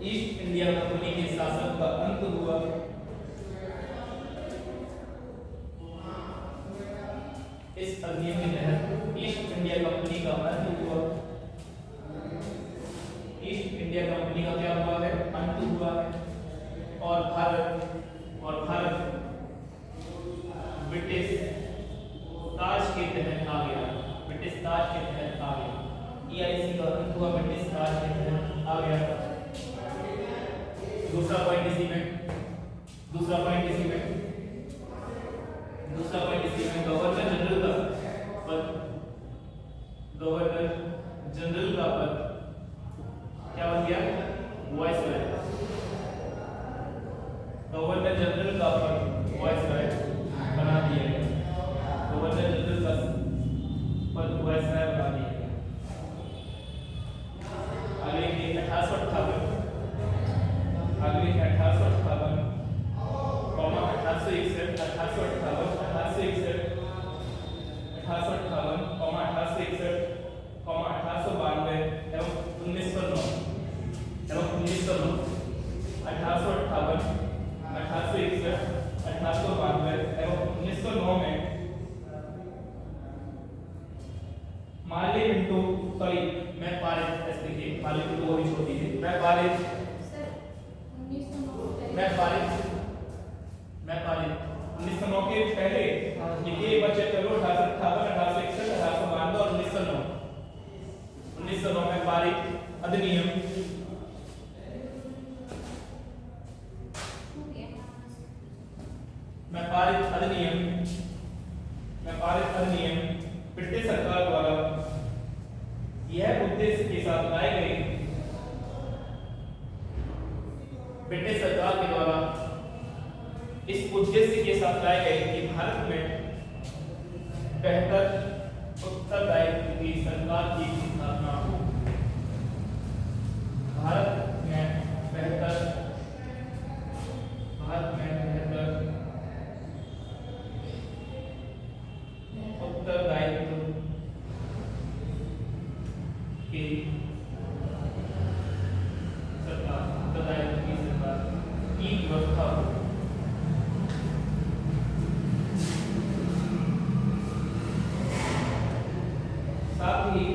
S1: ईस्ट इंडिया कंपनी के शासन का अंत हुआ। इस अधिनियम के तहत ईस्ट इंडिया कंपनी का अंत हुआ। ईस्ट इंडिया कंपनी का क्या हुआ है? अंत हुआ है। और भारत ब्रिटिश ताज के तहत आ गया। ब्रिटिश ताज के तहत आ गया। 1892 एवं 1909 1858 1861 1892 एवं 1909 में मार्ले मिंटो सॉरी मैं पारित ऐसे देखिए मार्ले मिंटो वो भी छोटी है मैं पारित
S2: सर 1909
S1: मैं पारित 1909 के पहले ये बच्चे करो 1858 1861 1892 और 1909 में पारित अधिनियम ब्रिटिश सरकार द्वारा यह उद्देश्य के साथ लाए गए ब्रिटिश सरकार के द्वारा इस उद्देश्य के साथ लाए गए कि भारत में बेहतर उत्तरदायित्व की सरकार की स्थापना हो। भारत में बेहतर उत्तरदायित्व की सरकार की व्यवस्था हो। साथ ही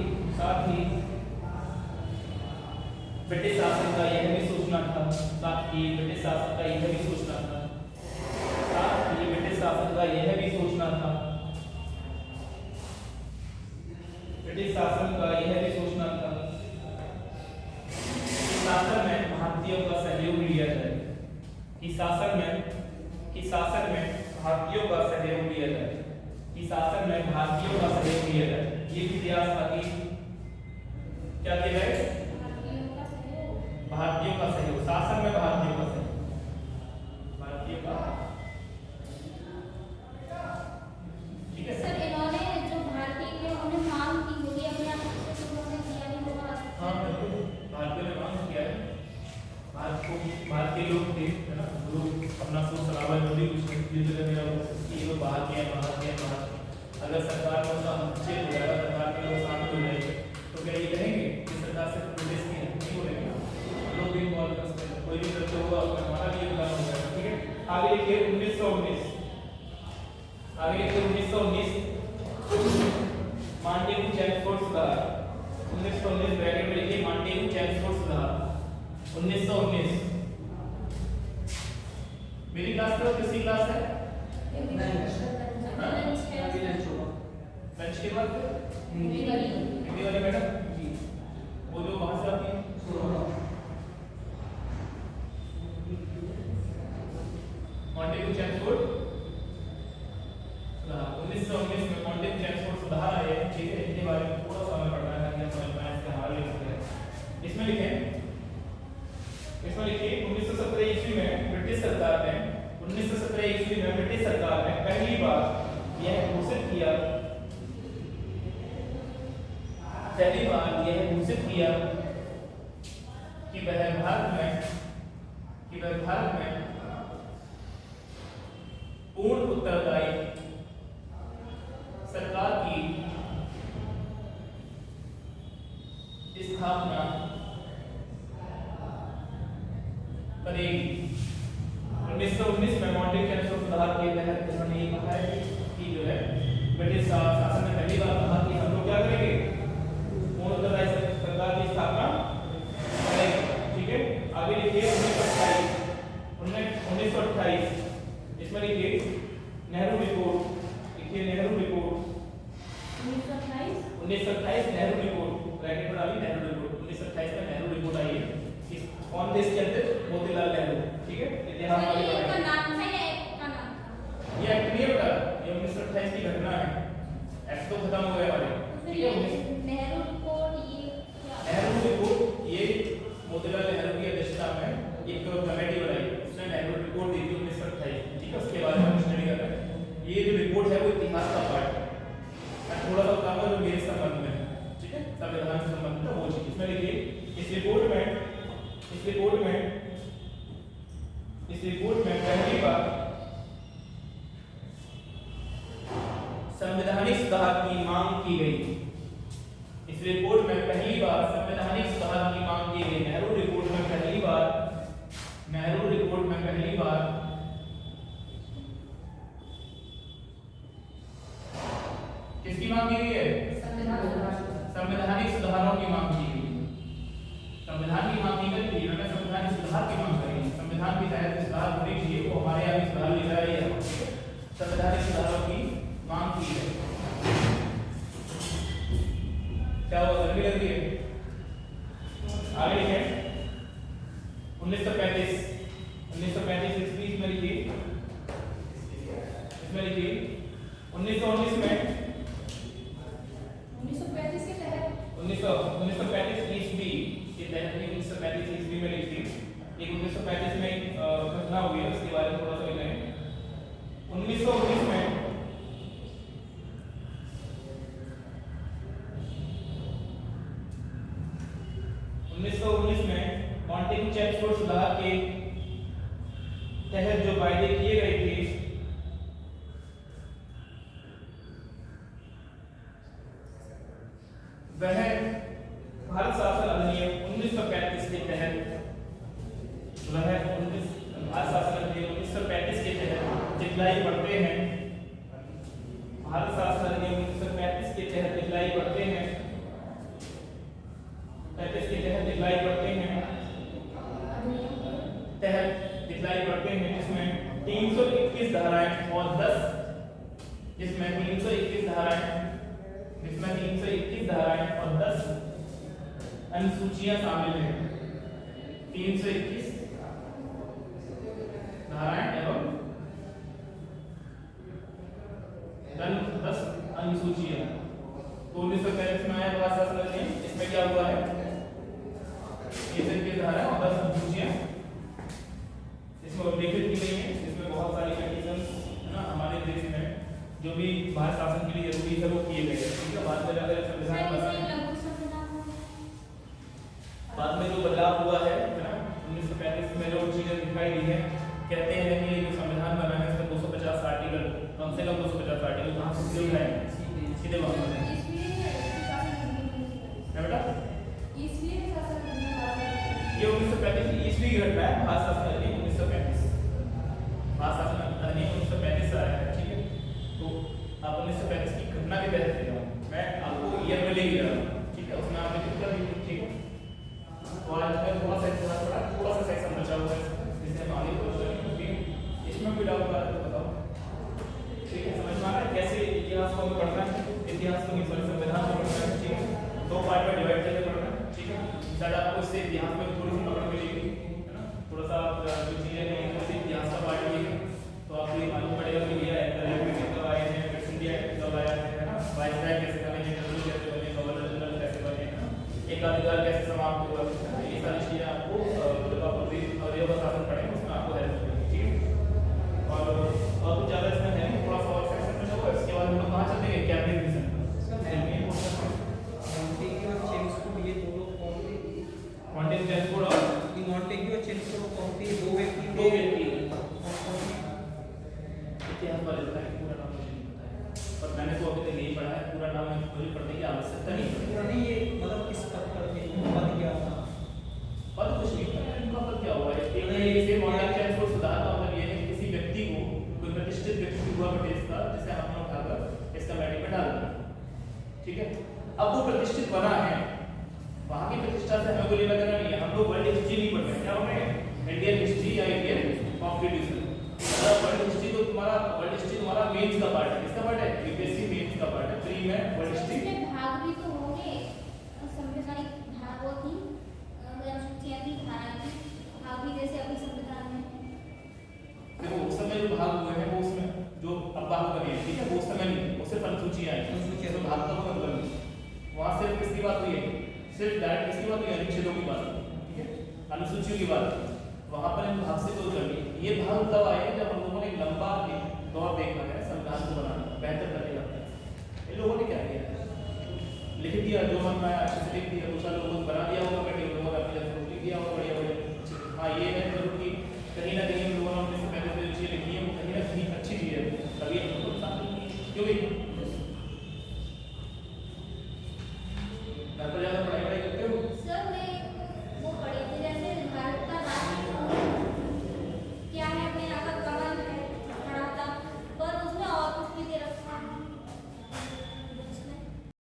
S1: ब्रिटिश शासन का यह भी सोचना था ब्रिटिश शासन का यह भी सोचना था कि शासन में भारतीयों का सहयोग लिया जाए कि शासन में भारतीयों का सहयोग लिया जाए ये भी प्रयास था कि क्या किया जाए भारतीयों का सहयोग शासन में भारतीयों का ठीक है
S2: सर इन्होंने जो भारतीय थे उन्होंने मांग की होगी अपने आप से उन्होंने किया नहीं होगा।
S1: हाँ बिल्कुल भारतीयों ने मांग किया है भारत के लोग थे है ना लोग अपना सोच सलाह जो भी कुछ मेरा ये लोग बाहर गए अगर सरकार को अच्छे हो जाएगा सरकार के लोग शांत हो जाएंगे तो क्या ये कहेंगे कि सरकार से प्रदेश की नहीं बोलेंगे लोग भी इन्वॉल्व कर सकते हैं कोई भी करते हुआ हमारा भी योगदान हो जाएगा। ठीक है आगे लिखिए 1919 मांटेगू चैम्सफोर्ड सुधार 1919 ब्रैकेट में लिखिए मांटेगू चैम्सफोर्ड सुधार 1919 मेरी क्लास में किसकी क्लास है लंच के बाद हिंदी वाली मैडम जी वो जो वहां से आती है मांटेगू चैम्सफोर्ड 1919 में मांटेगू चैम्सफोर्ड सुधार आए ठीक है इनके बारे में थोड़ा सा हमें पढ़ना है ताकि हम समझ पाएं इसके हवाले लिख सकते हैं इसमें लिखें 1917 ईस्वी में ब्रिटिश सरकार ने पहली बार यह घोषित किया कि वह भारत में पूर्ण उत्तरदायी सरकार की स्थापना करेगी। 1919 में मांटेगू चैम्सफोर्ड सुधार के तहत उन्होंने ये कहा है कि जो है ब्रिटिश शासन ने पहली बार कहा कि हम लोग क्या करेंगे पूर्ण उत्तरदायी सरकार की स्थापना करेंगे। ठीक है आगे लिखिए 1928 इसमें लिखिए Nehru report 1928 Nehru report bracket में डालिए नेहरू रिपोर्ट 1928 में नेहरू रिपोर्ट आई है कौन थे इसके अंदर मोतीलाल नेहरू। ठीक है इतिहास वाले
S2: का नाम था या एक्ट का नाम था
S1: ये एक्ट नहीं होता ये 1928 की घटना है एक्ट तो खत्म हो गया हमारे। ठीक है
S2: नेहरू रिपोर्ट
S1: ये मोतीलाल नेहरू की अध्यक्षता में एक कमेटी बनाई उसने नेहरू रिपोर्ट दी थी 1928 ठीक है उसके बारे में हम स्टडी कर रहे हैं। ये जो रिपोर्ट है वो इतिहास का पार्ट है थोड़ा सा बताऊंगा जो मेरे संबंध में है। ठीक है संविधान से संबंधित है वो चीज इसमें लिखिए इस रिपोर्ट में पहली बार संवैधानिक सुधार की मांग की गई इस रिपोर्ट में पहली बार संवैधानिक सुधार की मांग की गई। नेहरू रिपोर्ट में पहली बार किसकी मांग की गई है? संवैधानिक सुधारों की मांग की गई। संविधान की मांग नहीं करी थी, मैंने संवैधानिक सुधार की मांग करी। संविधान के तहत सुधार होने चाहिए, वो हमारे यहाँ भी सुधार लिखा है। संवैधानिक सुधारों की मांग की है। क्या हुआ? गर्मी लग रही है? आगे लिखे 1935 ईस्वी में लिखी, इसमें लिखी 1919 में
S2: 1935 के तहत
S1: 1935 ईस्वी के तहत 1935 ईस्वी में लिखी। एक 1935 में एक घटना हुई है, उसके बारे में थोड़ा सा लिखें। 1919 में मॉन्टेग्यू चेम्सफोर्ड सुधार के तहत जो वायदे किए गए थे, वह भारत शासन अधिनियम 1935 के तहत भारत शासन अधिनियम 1935 के तहत दिखलाई पड़ते हैं। भारत शासन अधिनियम 1935 के तहत दिखलाई पड़ते हैं। 35 के तहत दिखलाई पड़ते हैं, जिसमें 321 धाराएं और 10 अनुसूचियां शामिल हैं। 321 धाराएं एवं 10 अनुसूचियां। तो 1935 में आया भारत शासन अधिनियम, इसमें क्या हुआ है? 321 धाराएं और 10 अनुसूचियां इसमें उल्लेखित की गई हैं। इसमें बहुत सारी कंडीशंस है ना, हमारे देश में जो भी भारत शासन के लिए जरूरी है वो किए गए हैं। ठीक है, बाद में अगर संविधान बाद में जो बदलाव हुआ है ना, 1935 में जो चीजें दिखाई दी है, कहते हैं कि जो संविधान बना है उसमें 250 आर्टिकल, कम से कम 250 आर्टिकल कहाँ से शुरू है? सीधे वहां पर है बेटा। ये 1935 ईस्वी की घटना है। भारत शासन अधिनियम 1935, भारत शासन अधिनियम 1935 से आया है। ठीक है, तो आप 1935 की घटना के तहत ले जाओ, मैं आपको ईयर में लेके जा रहा हूँ। ठीक है, उसमें आपने कितना भी ठीक है, तो आज मैं थोड़ा सा सेक्शन बचा हुआ है जिसे हम आगे पढ़ सकते हैं। इसमें कोई डाउट है तो बताओ। ठीक है, समझ में आ रहा है कैसे इतिहास को हमें पढ़ना है? इतिहास को संविधान को पढ़ना है। ठीक है, 2 पार्ट में डिवाइड करके पढ़ना है। ठीक है, शायद आपको इससे इतिहास में थोड़ी सी पकड़ मिलेगी, है ना। थोड़ा सा जो चीजें हैं जैसे इतिहास का पार्ट है तो आपको ये मालूम पड़ेगा कि ये कब आए हैं, इंडिया कब आया है ना, वाइसराय कैसे बने हैं, जनरल कैसे बने, गवर्नर जनरल कैसे बने, है ना, एकाधिकार कैसे समाप्त हुआ। ये सारी चीजें आपको जब आप अवयव शासन पढ़ेंगे उसमें आपको हेल्प करेगी। ठीक है, और कुछ ज्यादा इसमें है नहीं, थोड़ा सा और सेक्शन में होगा। इसके बाद हम लोग कहाँ चलते हैं? Cabinet mission. मॉन्टेग्यू चेम्सफोर्ड और दो व्यक्ति इतिहास वाले बताएं, पूरा नाम मुझे नहीं पता है, पर मैंने तो अभी तक यही पढ़ा है। पूरा नाम मुझे पढ़ने की आवश्यकता नहीं है।
S3: ये मतलब किस पद पर थे, पद क्या था?
S1: पद कुछ नहीं पता, इनका पद क्या हुआ है? एक मॉन्टेग्यू चेम्सफोर्ड सुधार का मतलब ये है कि किसी व्यक्ति को, कोई प्रतिष्ठित व्यक्ति हुआ ब्रिटिश का, जिसे हमने उठाकर इस कमेटी में डाल दिया। ठीक है, अब वो प्रतिष्ठित बना है, वहां की प्रतिष्ठा से हमें कोई लेना देना नहीं है। हम लोग वर्ल्ड हिस्ट्री नहीं पढ़ रहे हैं, क्या पढ़ रहे हैं? इंडियन हिस्ट्री या इंडियन कॉन्स्टिट्यूशन। वर्ल्ड हिस्ट्री तो तुम्हारा मेंस का पार्ट है। किसका पार्ट है? यूपीएससी मेंस का पार्ट है। प्री में वर्ल्ड हिस्ट्री
S4: भाग भी तो होंगे, संवैधानिक भाग होती अनुसूचियां भी धाराएं भी भाग भी जैसे अभी संविधान में।
S1: देखो उस समय जो भाग हुए हैं वो उसमें जो अब भाग बने हैं, ठीक है, वो उस समय नहीं, वो सिर्फ अनुसूचियां हैं। अनुसूचियां तो भाग का कोई मतलब नहीं। वहां सिर्फ किसकी बात हुई है? सिर्फ डायरेक्ट किसकी बात हुई है? अनुच्छेदों की बात। ठीक है, अनुसूचियों की बात। वहां पर इन भाग से कोई करनी। ये भाग तब आए जब हम लोगों ने एक लंबा दौर देखा है संविधान को बनाना, बेहतर करने का। इन लोगों ने क्या किया? लिख दिया, जो मन में आया अच्छे से लिख दिया। दूसरा लोगों को बना दिया होगा, बैठे लोगों ने अपनी तरफ से लिख दिया होगा बढ़िया बढ़िया। हाँ, ये है जरूर कि कहीं ना कहीं हम लोगों ने अपने से पहले जो चीज़ें लिखी है वो कहीं ना कहीं अच्छी चीज़ है, तभी हम लोग शामिल क्योंकि घर पर जाकर